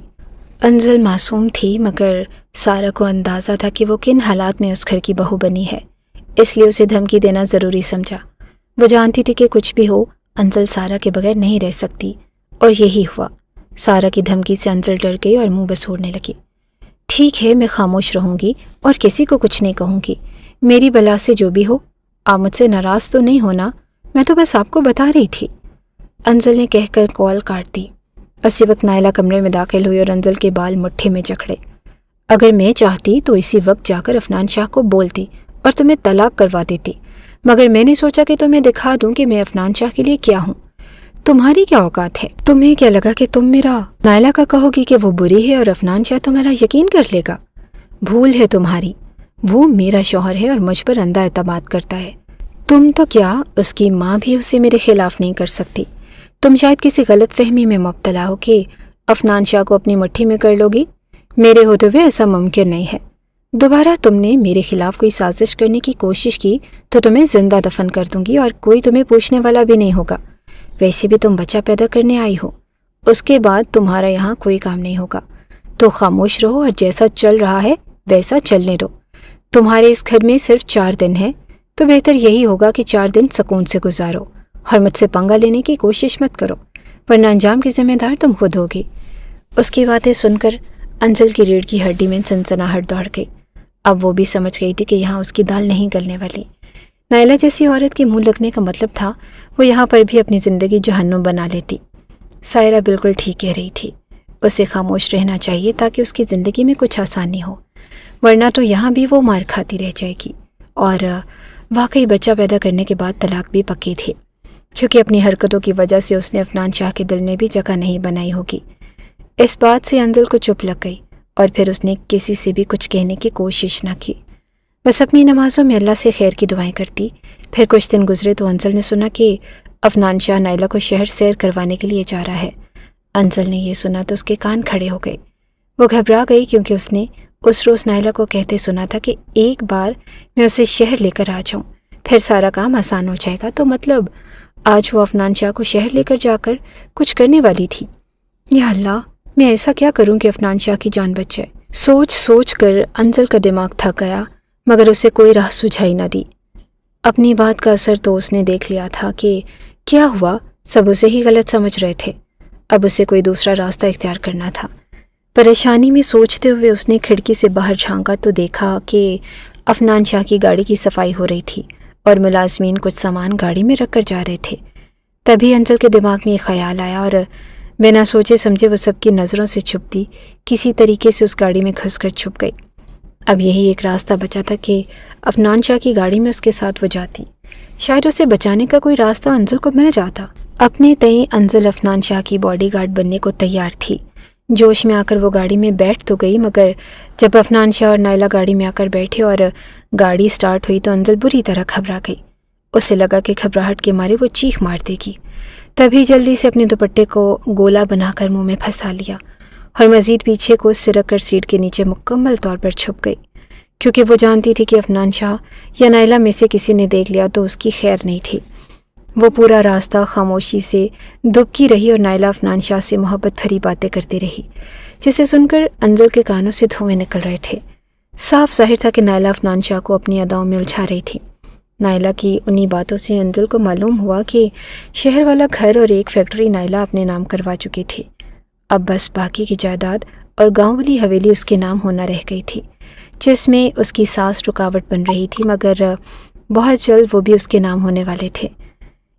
انزل معصوم تھی، مگر سارہ کو اندازہ تھا کہ وہ کن حالات میں اس گھر کی بہو بنی ہے، اس لیے اسے دھمکی دینا ضروری سمجھا۔ وہ جانتی تھی کہ کچھ بھی ہو انزل سارہ کے بغیر نہیں رہ سکتی، اور یہی ہوا۔ سارہ کی دھمکی سے انزل ڈر گئی اور منہ بسوڑنے لگی۔ ٹھیک ہے، میں خاموش رہوں گی اور کسی کو کچھ نہیں کہوں گی، میری بلا سے جو بھی ہو۔ آپ مجھ سے ناراض تو نہیں ہونا، میں تو بس آپ کو بتا رہی تھی۔ انزل نے کہہ کر کال کاٹ دی اسی وقت نائلہ کمرے میں داخل ہوئی اور انزل کے بال مٹھی میں جکڑے۔ اگر میں چاہتی تو اسی وقت جا کر عفنان شاہ کو بولتی اور تمہیں طلاق کروا دیتی، مگر میں نے سوچا کہ تمہیں دکھا دوں کہ میں عفنان شاہ کے لیے کیا ہوں۔ تمہاری کیا اوقات ہے؟ تمہیں کیا لگا کہ تم میرا نائلہ کا کہو گی کہ وہ بری ہے اور عفنان شاہ تمہارا یقین کر لے گا؟ بھول ہے تمہاری، وہ میرا شوہر ہے اور مجھ پر اندھا اعتماد کرتا ہے۔ تم تو کیا اس کی ماں بھی اسے میرے خلاف نہیں کر سکتی۔ تم شاید کسی غلط فہمی میں مبتلا ہو کہ عفنان شاہ کو اپنی مٹھی میں کر لو گی۔ میرے ہوتے ہوئے ایسا ممکن نہیں ہے۔ دوبارہ تم نے میرے خلاف کوئی سازش کرنے کی کوشش کی تو تمہیں زندہ دفن کر دوں گی اور کوئی تمہیں پوچھنے والا بھی نہیں ہوگا۔ ویسے بھی تم بچہ پیدا کرنے آئی ہو، اس کے بعد تمہارا یہاں کوئی کام نہیں ہوگا، تو خاموش رہو اور جیسا چل رہا ہے ویسا چلنے دو۔ تمہارے اس گھر میں صرف 4 دن ہے، تو بہتر یہی ہوگا کہ 4 دن سکون سے گزارو اور مجھ سے پنگا لینے کی کوشش مت کرو، ورنہ انجام کی ذمہ دار تم خود ہوگی۔ اس کی باتیں سن کر انزل کی ریڑھ کی ہڈی میں سنسناہٹ دوڑ گئی۔ اب وہ بھی سمجھ گئی تھی کہ یہاں اس کی دال نہیں گلنے والی۔ نائلہ جیسی عورت کے منہ لگنے کا مطلب تھا وہ یہاں پر بھی اپنی زندگی جہنم بنا لیتی۔ سائرہ بالکل ٹھیک کہہ رہی تھی، اسے خاموش رہنا چاہیے تاکہ اس کی زندگی میں کچھ آسانی ہو، ورنہ تو یہاں بھی وہ مار کھاتی رہ جائے گی۔ اور واقعی بچہ پیدا کرنے کے بعد طلاق بھی پکی تھی، کیونکہ اپنی حرکتوں کی وجہ سے اس نے عفنان شاہ کے دل میں بھی جگہ نہیں بنائی ہوگی۔ اس بات سے انزل کو چپ لگ گئی اور پھر اس نے کسی سے بھی کچھ کہنے کی کوشش نہ کی، بس اپنی نمازوں میں اللہ سے خیر کی دعائیں کرتی۔ پھر کچھ دن گزرے تو انزل نے سنا کہ عفنان شاہ نائلہ کو شہر سیر کروانے کے لیے جا رہا ہے۔ انزل نے یہ سنا تو اس کے کان کھڑے ہو گئے۔ وہ گھبرا گئی کیونکہ اس نے اس روز نائلہ کو کہتے سنا تھا کہ ایک بار میں اسے شہر لے کر آ جاؤں، پھر سارا کام آسان ہو جائے گا۔ تو مطلب آج وہ عفنان شاہ کو شہر لے کر جا کر کچھ کرنے والی تھی۔ یا اللہ، میں ایسا کیا کروں کہ عفنان شاہ کی جان بچ جائے؟ سوچ سوچ کر انزل کا دماغ تھک گیا، مگر اسے کوئی راہ سجھائی نہ دی۔ اپنی بات کا اثر تو اس نے دیکھ لیا تھا کہ کیا ہوا، سب اسے ہی غلط سمجھ رہے تھے۔ اب اسے کوئی دوسرا راستہ اختیار کرنا تھا۔ پریشانی میں سوچتے ہوئے اس نے کھڑکی سے باہر جھانکا تو دیکھا کہ عفنان شاہ کی گاڑی کی صفائی ہو رہی تھی اور ملازمین کچھ سامان گاڑی میں رکھ کر جا رہے تھے۔ تبھی انزل کے دماغ میں یہ خیال آیا اور بنا سوچے سمجھے وہ سب کی نظروں سے چھپتی کسی طریقے سے اس گاڑی میں گھس کر چھپ گئی۔ اب یہی ایک راستہ بچا تھا کہ عفنان شاہ کی گاڑی میں اس کے ساتھ وہ جاتی، شاید اسے بچانے کا کوئی راستہ انزل کو مل جاتا۔ اپنے تئیں انزل عفنان شاہ کی باڈی گارڈ بننے کو تیار تھی۔ جوش میں آ کر وہ گاڑی میں بیٹھ تو گئی، مگر جب عفنان شاہ اور نائلہ گاڑی میں آ کر بیٹھے اور گاڑی سٹارٹ ہوئی تو انزل بری طرح گھبرا گئی۔ اسے لگا کہ گھبراہٹ کے مارے وہ چیخ مار دے گی۔ تبھی جلدی سے اپنے دوپٹے کو گولا بنا کر منہ میں پھنسا لیا اور مزید پیچھے کو سرک کر سیٹ کے نیچے مکمل طور پر چھپ گئی، کیونکہ وہ جانتی تھی کہ عفنان شاہ یا نائلہ میں سے کسی نے دیکھ لیا تو اس کی خیر نہیں تھی۔ وہ پورا راستہ خاموشی سے دبکی رہی اور نائلہ عفنان شاہ سے محبت بھری باتیں کرتی رہی، جسے سن کر انزل کے کانوں سے دھوئیں نکل رہے تھے۔ صاف ظاہر تھا کہ نائلہ عفنان شاہ کو اپنی اداؤں میں الجھا رہی تھی۔ نائلہ کی انہی باتوں سے انزل کو معلوم ہوا کہ شہر والا گھر اور ایک فیکٹری نائلہ اپنے نام کروا چکی تھی۔ اب بس باقی کی جائیداد اور گاؤں والی حویلی اس کے نام ہونا رہ گئی تھی، جس میں اس کی ساس رکاوٹ بن رہی تھی، مگر بہت جلد وہ بھی اس کے نام ہونے والے تھے۔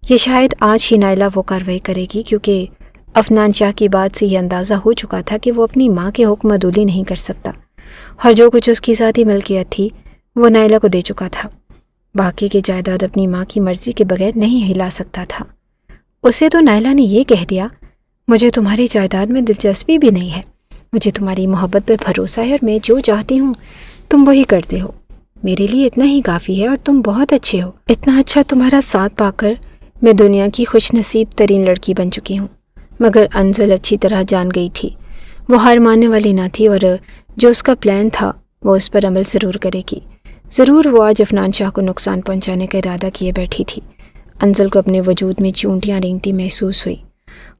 یہ شاید آج ہی نائلہ وہ کارروائی کرے گی، کیونکہ عفنان شاہ کی بات سے یہ اندازہ ہو چکا تھا کہ وہ اپنی ماں کے حکم عدولی نہیں کر سکتا، اور جو کچھ اس کی ذاتی ملکیت تھی وہ نائلہ کو دے چکا تھا۔ باقی کی جائیداد اپنی ماں کی مرضی کے بغیر نہیں ہلا سکتا تھا۔ اسے تو نائلہ نے یہ کہہ دیا، مجھے تمہاری جائیداد میں دلچسپی بھی نہیں ہے، مجھے تمہاری محبت پر بھروسہ ہے اور میں جو چاہتی ہوں تم وہی کرتے ہو، میرے لیے اتنا ہی کافی ہے اور تم بہت اچھے ہو۔ اتنا اچھا تمہارا ساتھ پا کر میں دنیا کی خوش نصیب ترین لڑکی بن چکی ہوں۔ مگر انزل اچھی طرح جان گئی تھی وہ ہار ماننے والی نہ تھی، اور جو اس کا پلان تھا وہ اس پر عمل ضرور کرے گی۔ ضرور وہ آج عفنان شاہ کو نقصان پہنچانے کا ارادہ کیے بیٹھی تھی۔ انزل کو اپنے وجود میں چونٹیاں رینگتی محسوس ہوئی۔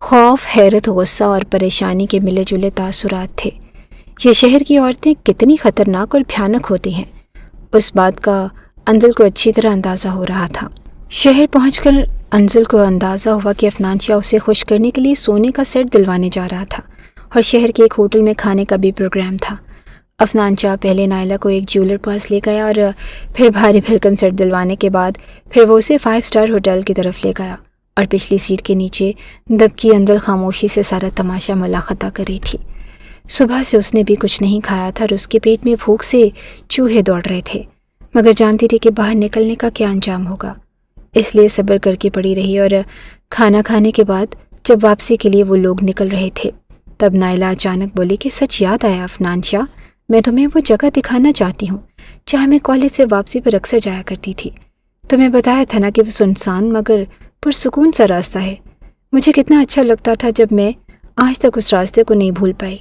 خوف، حیرت، غصہ اور پریشانی کے ملے جلے تاثرات تھے۔ یہ شہر کی عورتیں کتنی خطرناک اور بھیانک ہوتی ہیں، اس بات کا انزل کو اچھی طرح اندازہ ہو رہا تھا۔ شہر پہنچ کر انزل کو اندازہ ہوا کہ عفنان شاہ اسے خوش کرنے کے لیے سونے کا سیٹ دلوانے جا رہا تھا، اور شہر کے ایک ہوٹل میں کھانے کا بھی پروگرام تھا۔ عفنان شاہ پہلے نائلہ کو ایک جیولر پاس لے گیا اور پھر بھاری بھرکم سیٹ دلوانے کے بعد پھر وہ اسے 5 اسٹار ہوٹل کی طرف لے گیا اور پچھلی سیٹ کے نیچے دبکی انزل خاموشی سے سارا تماشا ملاحظہ کر رہی تھی۔ صبح سے اس نے بھی کچھ نہیں کھایا تھا اور اس کے پیٹ میں بھوک سے چوہے دوڑ رہے تھے، مگر جانتی تھی کہ باہر نکلنے کا کیا انجام ہوگا، اس لیے صبر کر کے پڑی رہی۔ اور کھانا کھانے کے بعد جب واپسی کے لیے وہ لوگ نکل رہے تھے تب نائلہ اچانک بولی کہ سچ یاد آیا عفنان شاہ، میں تمہیں وہ جگہ دکھانا چاہتی ہوں جہاں میں کالج سے واپسی پر اکثر جایا کرتی تھی۔ تمہیں بتایا تھا نا کہ وہ سنسان مگر پرسکون سا راستہ ہے۔ مجھے کتنا اچھا لگتا تھا جب میں آج تک اس راستے کو نہیں بھول پائی۔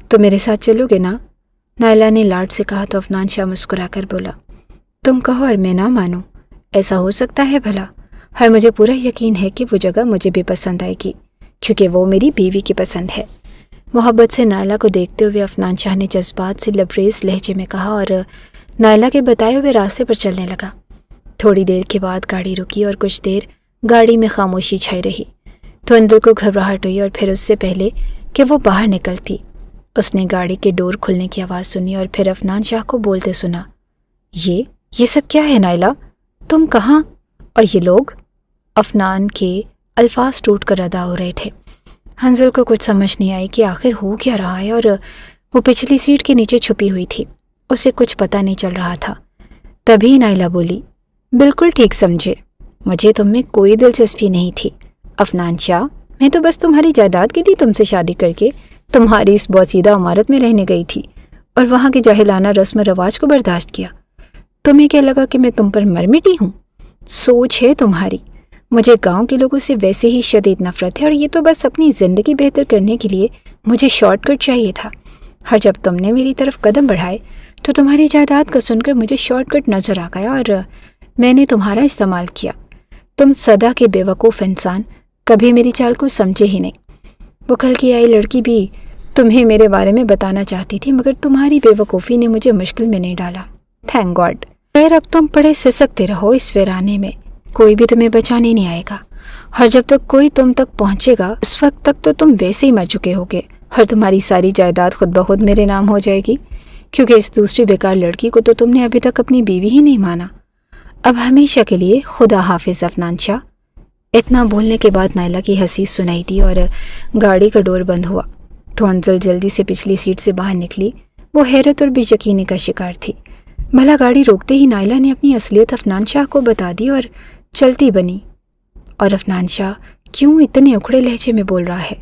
تو میرے ساتھ چلو گے نا؟ نائلہ نے لاڈ سے کہا تو عفنان شاہ مسکرا کر بولا، تم کہو اور میں نہ مانوں، ایسا ہو سکتا ہے بھلا؟ ہر مجھے پورا یقین ہے کہ وہ جگہ مجھے بھی پسند آئے گی کیونکہ وہ میری بیوی کی پسند ہے۔ محبت سے نائلہ کو دیکھتے ہوئے عفنان شاہ نے جذبات سے لبریز لہجے میں کہا اور نائلہ کے بتائے ہوئے راستے پر چلنے لگا۔ تھوڑی دیر کے بعد گاڑی رکی اور کچھ دیر گاڑی میں خاموشی چھائی رہی تو انزل کو گھبراہٹ ہوئی، اور پھر اس سے پہلے کہ وہ باہر نکلتی اس نے گاڑی کے ڈور کھلنے کی آواز سنی اور پھر عفنان شاہ کو بولتے سنا، یہ سب کیا ہے نائلہ؟ تم کہاں اور یہ لوگ؟ عفنان کے الفاظ ٹوٹ کر ادا ہو رہے تھے۔ انزل کو کچھ سمجھ نہیں آئی کہ آخر ہو کیا رہا ہے، اور وہ پچھلی سیٹ کے نیچے چھپی ہوئی تھی، اسے کچھ پتہ نہیں چل رہا تھا۔ تبھی نائلہ بولی، بالکل ٹھیک سمجھے، مجھے تم میں کوئی دلچسپی نہیں تھی عفنان شاہ، میں تو بس تمہاری جائیداد کے لیے تم سے شادی کر کے تمہاری اس بوسیدہ عمارت میں رہنے گئی تھی اور وہاں کے جاہلانہ رسم و رواج کو برداشت کیا۔ تمہیں کیا لگا کہ میں تم پر مر مٹی ہوں؟ سوچ ہے تمہاری، مجھے گاؤں کے لوگوں سے ویسے ہی شدید نفرت ہے، اور یہ تو بس اپنی زندگی بہتر کرنے کے لیے مجھے شارٹ کٹ چاہیے تھا۔ ہر جب تم نے میری طرف قدم بڑھائے تو تمہاری جائیداد کا سن کر مجھے شارٹ کٹ نظر آ گیا اور میں نے تمہارا استعمال کیا۔ تم صدا کے بے وقوف انسان کبھی میری چال کو سمجھے ہی نہیں۔ وہ کل کی آئی لڑکی بھی تمہیں میرے بارے میں بتانا چاہتی تھی مگر تمہاری بے وقوفی نے مجھے مشکل میں نہیں ڈالا، تھینک گاڈ۔ خیر اب تم پڑے سسکتے رہو اس ویرانے میں، کوئی بھی تمہیں بچانے نہیں آئے گا، اور جب تک کوئی تم تک پہنچے گا اس وقت تک تو تم ویسے ہی مر چکے ہوگے، اور تمہاری ساری جائیداد خود بخود میرے نام ہو جائے گی، کیونکہ اس دوسری بیکار لڑکی کو تو تم نے ابھی تک اپنی بیوی ہی نہیں مانا۔ اب ہمیشہ کے لیے خدا حافظ عفنان شاہ۔ اتنا بولنے کے بعد نائلہ کی ہنسی سنائی دی اور گاڑی کا ڈور بند ہوا تو انزل جلدی سے پچھلی سیٹ سے باہر نکلی۔ وہ حیرت اور بے یقینی کا شکار تھی۔ بھلا گاڑی روکتے ہی نائلہ نے اپنی اصلیت عفنان شاہ کو بتا دی اور چلتی بنی۔ اور عفنان شاہ کیوں اتنے اکھڑے لہجے میں بول رہا ہے؟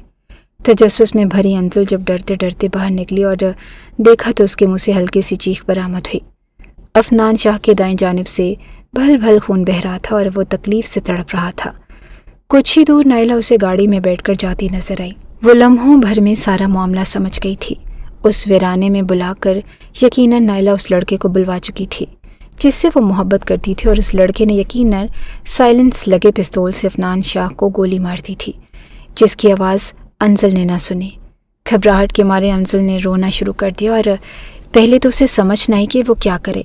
تجسس میں بھری انزل جب ڈرتے ڈرتے باہر نکلی اور دیکھا تو اس کے منہ سے ہلکی سی چیخ برآمد ہوئی۔ عفنان شاہ کے دائیں جانب سے بھل بھل خون بہہ رہا تھا اور وہ تکلیف سے تڑپ رہا تھا۔ کچھ ہی دور نائلہ اسے گاڑی میں بیٹھ کر جاتی نظر آئی۔ وہ لمحوں بھر میں سارا معاملہ سمجھ گئی تھی۔ اس ویرانے میں بلا کر یقیناً نائلہ اس لڑکے کو بلوا چکی تھی جس سے وہ محبت کرتی تھی، اور اس لڑکے نے یقیناً سائلنس لگے پستول سے عفنان شاہ کو گولی مار دی تھی جس کی آواز انزل نے نہ سنی۔ گھبراہٹ کے مارے انزل نے رونا شروع کر دیا اور پہلے تو اسے سمجھ نہ آئی کہ وہ کیا کرے،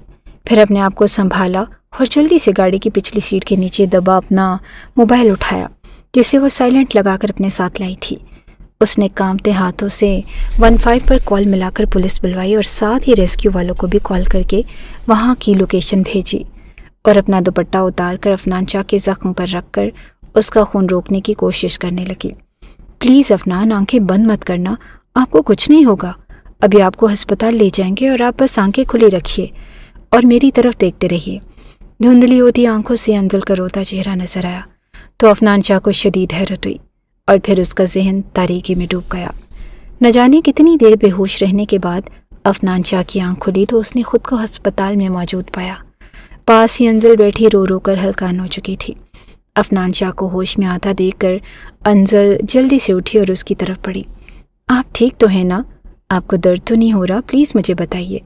پھر اپنے آپ کو سنبھالا اور جلدی سے گاڑی کی پچھلی سیٹ کے نیچے دبا اپنا موبائل اٹھایا جسے وہ سائلنٹ لگا کر اپنے ساتھ لائی تھی۔ اس نے کانپتے ہاتھوں سے 15 پر کال ملا کر پولیس بلوائی اور ساتھ ہی ریسکیو والوں کو بھی کال کر کے وہاں کی لوکیشن بھیجی، اور اپنا دوپٹہ اتار کر عفنان شاہ کے زخم پر رکھ کر اس کا خون روکنے کی کوشش کرنے لگی۔ پلیز عفنان، آنکھیں بند مت کرنا، آپ کو کچھ نہیں ہوگا، ابھی آپ کو ہسپتال لے جائیں گے اور آپ بس آنکھیں کھلی رکھیے اور میری طرف دیکھتے رہیے۔ دھندلی ہوتی آنکھوں سے انزل کا روتا چہرہ نظر آیا تو عفنان شاہ کو شدید حیرت ہوئی اور پھر اس کا ذہن تاریکی میں ڈوب گیا۔ نہ جانے کتنی دیر بے ہوش رہنے کے بعد عفنان شاہ کی آنکھ کھلی تو اس نے خود کو ہسپتال میں موجود پایا۔ پاس ہی انزل بیٹھی رو رو کر ہلکان ہو چکی تھی۔ عفنان شاہ کو ہوش میں آتا دیکھ کر انزل جلدی سے اٹھی اور اس کی طرف بڑھی۔ آپ ٹھیک تو ہیں نا؟ آپ کو درد تو نہیں ہو رہا؟ پلیز مجھے بتائیے،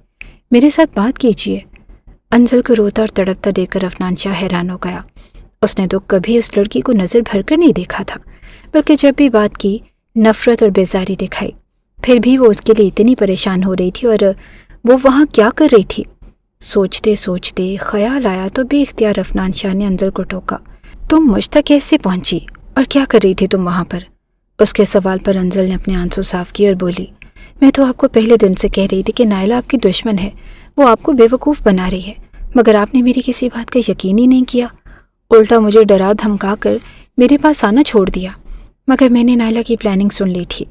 میرے ساتھ بات کیجیے۔ انزل کو روتا اور تڑپتا دیکھ کر عفنان شاہ حیران ہو گیا۔ اس نے تو کبھی اس لڑکی کو نظر بھر کر نہیں دیکھا تھا، بلکہ جب بھی بات کی نفرت اور بیزاری دکھائی۔ پھر بھی وہ اس کے لیے اتنی پریشان ہو رہی تھی، اور وہ وہاں کیا کر رہی تھی؟ سوچتے سوچتے خیال آیا تو بے اختیار عفنان شاہ نے انزل کو ٹوکا، تم مجھ تک کیسے پہنچی اور کیا کر رہی تھی تم وہاں پر؟ اس کے سوال پر انزل نے اپنے آنسو صاف کیے اور بولی، میں تو آپ کو پہلے دن سے کہہ رہی تھی کہ نائلہ آپ کی دشمن ہے، وہ آپ کو بے وقوف بنا رہی ہے، مگر آپ نے میری کسی بات کا یقین ہی نہیں کیا، الٹا مجھے ڈرا دھمکا کر میرے پاس آنا چھوڑ دیا، مگر میں نے نائلہ کی پلاننگ سن لی تھی۔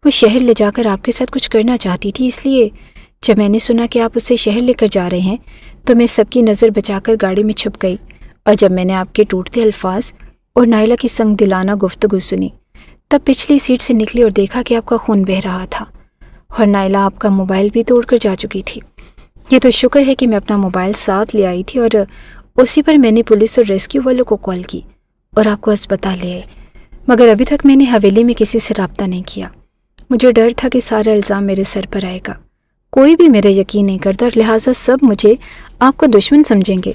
وہ شہر لے جا کر آپ کے ساتھ کچھ کرنا چاہتی تھی، اس لیے جب میں نے سنا کہ آپ اسے شہر لے کر جا رہے ہیں تو میں سب کی نظر بچا کر گاڑی میں چھپ گئی، اور جب میں نے آپ کے ٹوٹتے الفاظ اور نائلہ کی سنگ دلانہ گفتگو سنی تب پچھلی سیٹ سے نکلی اور دیکھا کہ آپ کا خون بہہ رہا تھا، اور نائلہ آپ کا موبائل بھی توڑ کر جا چکی تھی۔ یہ تو شکر ہے کہ میں اپنا موبائل ساتھ لے آئی تھی، اور اسی پر میں نے پولیس اور ریسکیو والوں کو کال کی اور آپ کو اسپتال لے آئی، مگر ابھی تک میں نے حویلی میں کسی سے رابطہ نہیں کیا۔ مجھے ڈر تھا کہ سارا الزام میرے سر پر آئے گا، کوئی بھی میرا یقین نہیں کرتا، اور لہٰذا سب مجھے آپ کو دشمن سمجھیں گے۔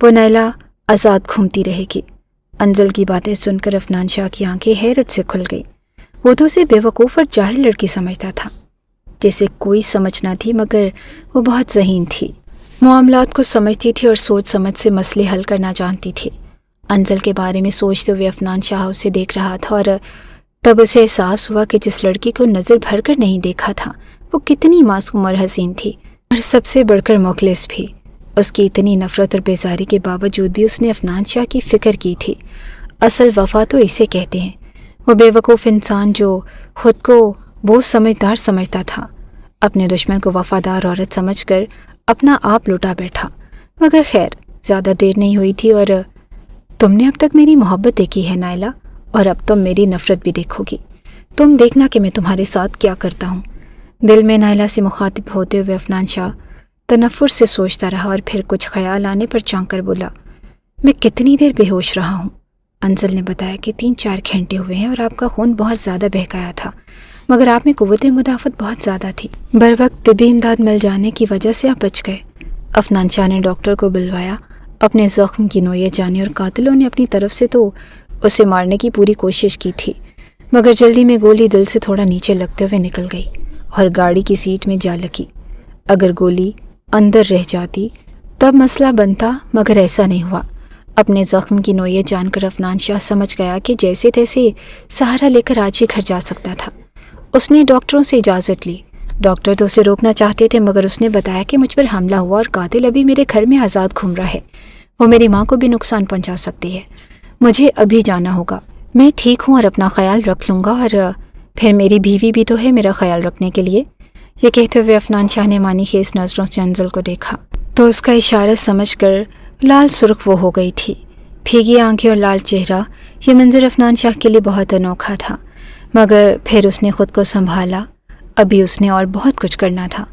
وہ نائلہ آزاد گھومتی رہے گی۔ انجل کی باتیں سن کر عفنان شاہ کی آنکھیں حیرت سے کھل گئی۔ وہ تو اسے بے وقوف اور جاہل لڑکی سمجھتا تھا جسے کوئی سمجھ نہ تھی، مگر وہ بہت ذہین تھی، معاملات کو سمجھتی تھی اور سوچ سمجھ سے مسئلے حل کرنا جانتی تھی۔ انجل کے بارے میں سوچتے ہوئے عفنان شاہ اسے دیکھ رہا تھا، اور تب اسے احساس ہوا کہ جس لڑکی کو نظر بھر کر نہیں دیکھا تھا وہ کتنی معصوم اور حسین تھی، اور سب سے بڑھ کر مخلص بھی۔ اس کی اتنی نفرت اور بیزاری کے باوجود بھی اس نے عفنان شاہ کی فکر کی تھی۔ اصل وفا تو اسے کہتے ہیں۔ وہ بے وقوف انسان جو خود کو بہت سمجھدار سمجھتا تھا، اپنے دشمن کو وفادار عورت سمجھ کر اپنا آپ لٹا بیٹھا۔ مگر خیر، زیادہ دیر نہیں ہوئی تھی، اور تم نے اب تک میری محبت دیکھی ہے نائلہ، اور اب تم میری نفرت بھی دیکھو گی۔ تم دیکھنا کہ میں تمہارے ساتھ کیا کرتا ہوں۔ دل میں نائلہ سے مخاطب ہوتے ہوئے عفنان شاہ تنفر سے سوچتا رہا، اور پھر کچھ خیال آنے پر چونک کر بولا، میں کتنی دیر بے ہوش رہا ہوں؟ انجل نے بتایا کہ 3-4 گھنٹے ہوئے ہیں، اور آپ کا خون بہت زیادہ بہہ گیا تھا، مگر آپ میں قوت مدافعت بہت زیادہ تھی۔ بروقت طبی امداد مل جانے کی وجہ سے آپ بچ گئے۔ عفنان شاہ نے ڈاکٹر کو بلوایا۔ اپنے زخم کی نوعیت جانی، اور قاتلوں نے اپنی طرف سے تو اسے مارنے کی پوری کوشش کی تھی، مگر جلدی میں گولی دل سے تھوڑا نیچے لگتے ہوئے نکل گئی اور گاڑی کی سیٹ میں جا لگی۔ اگر گولی اندر رہ جاتی تب مسئلہ بنتا، مگر ایسا نہیں ہوا۔ اپنے زخم کی نوعیت جان کر عفنان شاہ سمجھ گیا کہ جیسے تیسے سہارا لے کر آج ہی گھر جا سکتا تھا۔ اس نے ڈاکٹروں سے اجازت لی۔ ڈاکٹر تو اسے روکنا چاہتے تھے، مگر اس نے بتایا کہ مجھ پر حملہ ہوا اور قاتل ابھی میرے گھر میں آزاد گھوم رہا ہے، وہ میری ماں کو بھی نقصان پہنچا سکتی ہے، مجھے ابھی جانا ہوگا۔ میں ٹھیک ہوں اور اپنا خیال رکھ لوں گا، اور پھر میری بیوی بھی تو ہے میرا خیال رکھنے کے لیے۔ یہ کہتے ہوئے عفنان شاہ نے معنی خیز نظروں سے انجل کو دیکھا تو اس کا اشارہ سمجھ کر لال سرخ وہ ہو گئی تھی، بھیگی آنکھیں اور لال چہرہ۔ یہ منظر عفنان شاہ کے لیے بہت انوکھا تھا، مگر پھر اس نے خود کو سنبھالا۔ ابھی اس نے اور بہت کچھ کرنا تھا۔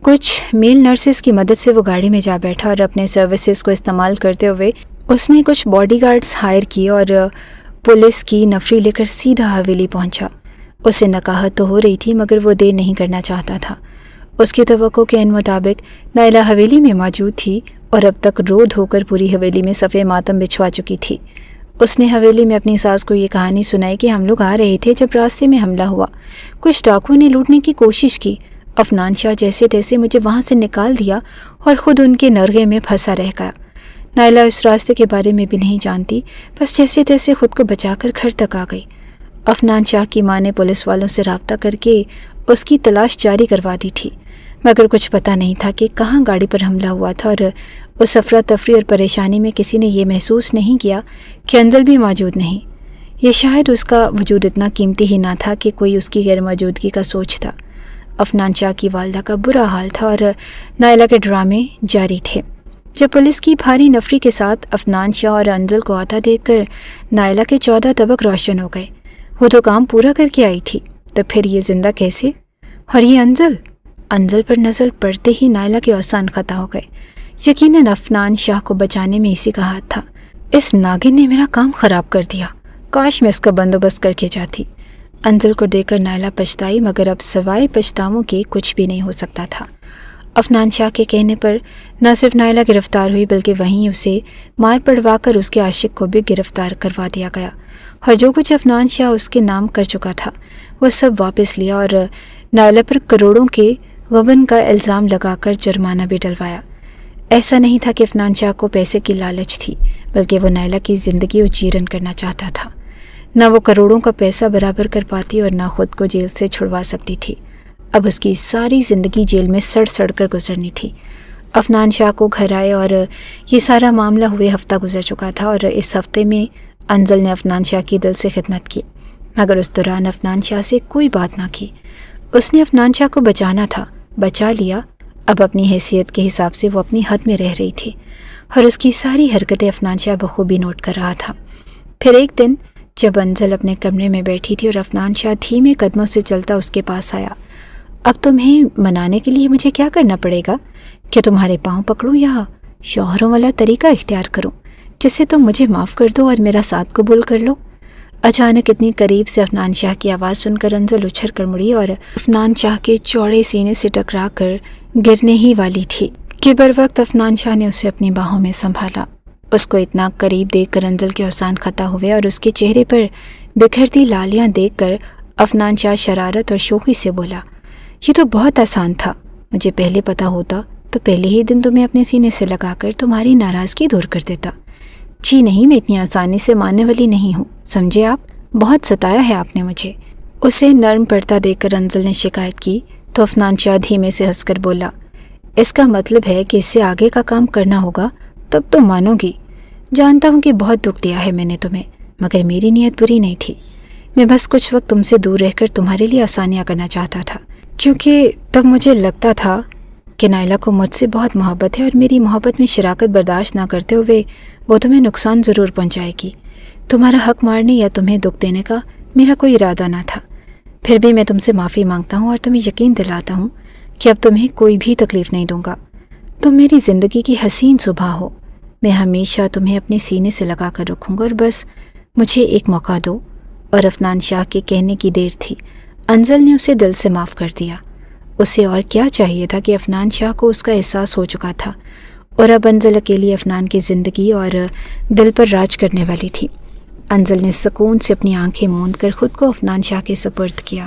کچھ میل نرسز کی مدد سے وہ گاڑی میں جا بیٹھا، اور اپنے سروسز کو استعمال کرتے ہوئے اس نے کچھ باڈی گارڈز ہائر کیے اور پولیس کی نفری لے کر سیدھا حویلی پہنچا۔ اسے نکاہت تو ہو رہی تھی، مگر وہ دیر نہیں کرنا چاہتا تھا۔ اس کی توقع کے ان مطابق نائلہ حویلی میں موجود تھی، اور اب تک رو دھو کر پوری حویلی میں صفِ ماتم بچھوا چکی تھی۔ اس نے حویلی میں اپنی ساس کو یہ کہانی سنائی کہ ہم لوگ آ رہے تھے جب راستے میں حملہ ہوا، کچھ ڈاکوؤں نے لوٹنے کی کوشش کی، عفنان شاہ جیسے تیسے مجھے وہاں سے نکال دیا اور خود ان کے نرغے میں پھنسا رہ گیا۔ نائلہ اس راستے کے بارے میں بھی نہیں جانتی، بس جیسے تیسے خود کو بچا کر گھر تک آ گئی۔ عفنان شاہ کی ماں نے پولیس والوں سے رابطہ کر کے اس کی تلاش جاری کروا دی تھی، مگر کچھ پتہ نہیں تھا کہ کہاں گاڑی پر حملہ ہوا تھا، اور اس افراتفری اور پریشانی میں کسی نے یہ محسوس نہیں کیا کہ انجل بھی موجود نہیں۔ یہ شاید اس کا وجود اتنا قیمتی ہی نہ تھا کہ کوئی اس کی غیر موجودگی کا سوچتا۔ عفنان شاہ کی والدہ کا برا حال تھا، اور نائلہ کے ڈرامے جاری تھے۔ جب پولیس کی بھاری نفری کے ساتھ عفنان شاہ اور انجل کو آتا دیکھ کر نائلہ کے 14 طبق روشن ہو گئے۔ وہ تو کام پورا کر کے آئی تھی، تو پھر یہ زندہ کیسے؟ اور یہ انجل پر نظر پڑتے ہی نائلہ کے اوسان خطا ہو گئے۔ یقیناً عفنان شاہ کو بچانے میں اسی کا ہاتھ تھا۔ اس ناگن نے میرا کام خراب کر دیا، کاش میں اس کا بندوبست کر کے جاتی۔ انجل کو دیکھ کر نائلہ پچھتائی، مگر اب سوائے پچھتاووں کے کچھ بھی نہیں ہو سکتا تھا۔ عفنان شاہ کے کہنے پر نہ صرف نائلہ گرفتار ہوئی، بلکہ وہیں اسے مار پڑوا کر اس کے عاشق کو بھی گرفتار کروا دیا گیا، اور جو کچھ عفنان شاہ اس کے نام کر چکا تھا وہ سب واپس لیا، اور نائلہ پر کروڑوں کے غبن کا الزام لگا کر جرمانہ بھی ڈلوایا۔ ایسا نہیں تھا کہ عفنان شاہ کو پیسے کی لالچ تھی، بلکہ وہ نائلہ کی زندگی اجیرن کرنا چاہتا تھا۔ نہ وہ کروڑوں کا پیسہ برابر کر پاتی اور نہ خود کو جیل سے چھڑوا سکتی تھی۔ اب اس کی ساری زندگی جیل میں سڑ سڑ کر گزرنی تھی۔ عفنان شاہ کو گھر آئے اور یہ سارا معاملہ ہوئے ہفتہ گزر چکا تھا، اور اس ہفتے میں انزل نے عفنان شاہ کی دل سے خدمت کی، مگر اس دوران عفنان شاہ سے کوئی بات نہ کی۔ اس نے عفنان شاہ کو بچانا تھا، بچا لیا۔ اب اپنی حیثیت کے حساب سے وہ اپنی حد میں رہ رہی تھی اور اس کی ساری حرکتیں عفنان شاہ بخوبی نوٹ کر رہا تھا۔ پھر ایک دن جب انزل اپنے کمرے میں بیٹھی تھی اور عفنان شاہ دھیمے قدموں سے چلتا اس کے پاس آیا، اب تمہیں منانے کے لیے مجھے کیا کرنا پڑے گا؟ کہ تمہارے پاؤں پکڑوں یا شوہروں والا طریقہ اختیار کروں جس سے تم مجھے معاف کر دو اور میرا ساتھ قبول کر لو؟ اچانک اتنی قریب سے عفنان شاہ کی آواز سن کر انزل اچھل کر مڑی اور عفنان شاہ کے چوڑے سینے سے ٹکرا کر گرنے ہی والی تھی کہ بر وقت عفنان شاہ نے اسے اپنی باہوں میں سنبھالا۔ اس کو اتنا قریب دیکھ کر انزل کے حسان خطا ہوئے اور اس کے چہرے پر بکھرتی لالیاں دیکھ کر عفنان شاہ شرارت اور شوخی سے بولا، یہ تو بہت آسان تھا، مجھے پہلے پتہ ہوتا تو پہلے ہی دن تمہیں اپنے سینے سے لگا کر تمہاری ناراضگی دور کر دیتا۔ جی نہیں، میں اتنی آسانی سے ماننے والی نہیں ہوں، سمجھے آپ؟ بہت ستایا ہے آپ نے مجھے۔ اسے نرم پڑتا دیکھ کر انزل نے شکایت کی تو عفنان شاہ دھیمے سے ہنس کر بولا، اس کا مطلب ہے کہ اس سے آگے کا کام کرنا ہوگا، تب تم مانو گی۔ جانتا ہوں کہ بہت دکھ دیا ہے میں نے تمہیں، مگر میری نیت بری نہیں تھی۔ میں بس کچھ وقت تم سے دور رہ کر تمہارے لیے آسانیاں کرنا چاہتا تھا، کیونکہ تب مجھے لگتا تھا کہ نائلہ کو مجھ سے بہت محبت ہے اور میری محبت میں شراکت برداشت نہ کرتے ہوئے وہ تمہیں نقصان ضرور پہنچائے گی۔ تمہارا حق مارنے یا تمہیں دکھ دینے کا میرا کوئی ارادہ نہ تھا۔ پھر بھی میں تم سے معافی مانگتا ہوں اور تمہیں یقین دلاتا ہوں کہ اب تمہیں کوئی بھی تکلیف نہیں دوں گا۔ تم میری زندگی کی حسین صبح ہو، میں ہمیشہ تمہیں اپنے سینے سے لگا کر رکھوں گا، اور بس مجھے ایک موقع دو۔ اور عفنان شاہ کے کہنے کی دیر تھی، انزل نے اسے دل سے معاف کر دیا۔ اسے اور کیا چاہیے تھا کہ عفنان شاہ کو اس کا احساس ہو چکا تھا، اور اب انزل اکیلی عفنان کی زندگی اور دل پر راج کرنے والی تھی۔ انزل نے سکون سے اپنی آنکھیں موند کر خود کو عفنان شاہ کے سپرد کیا۔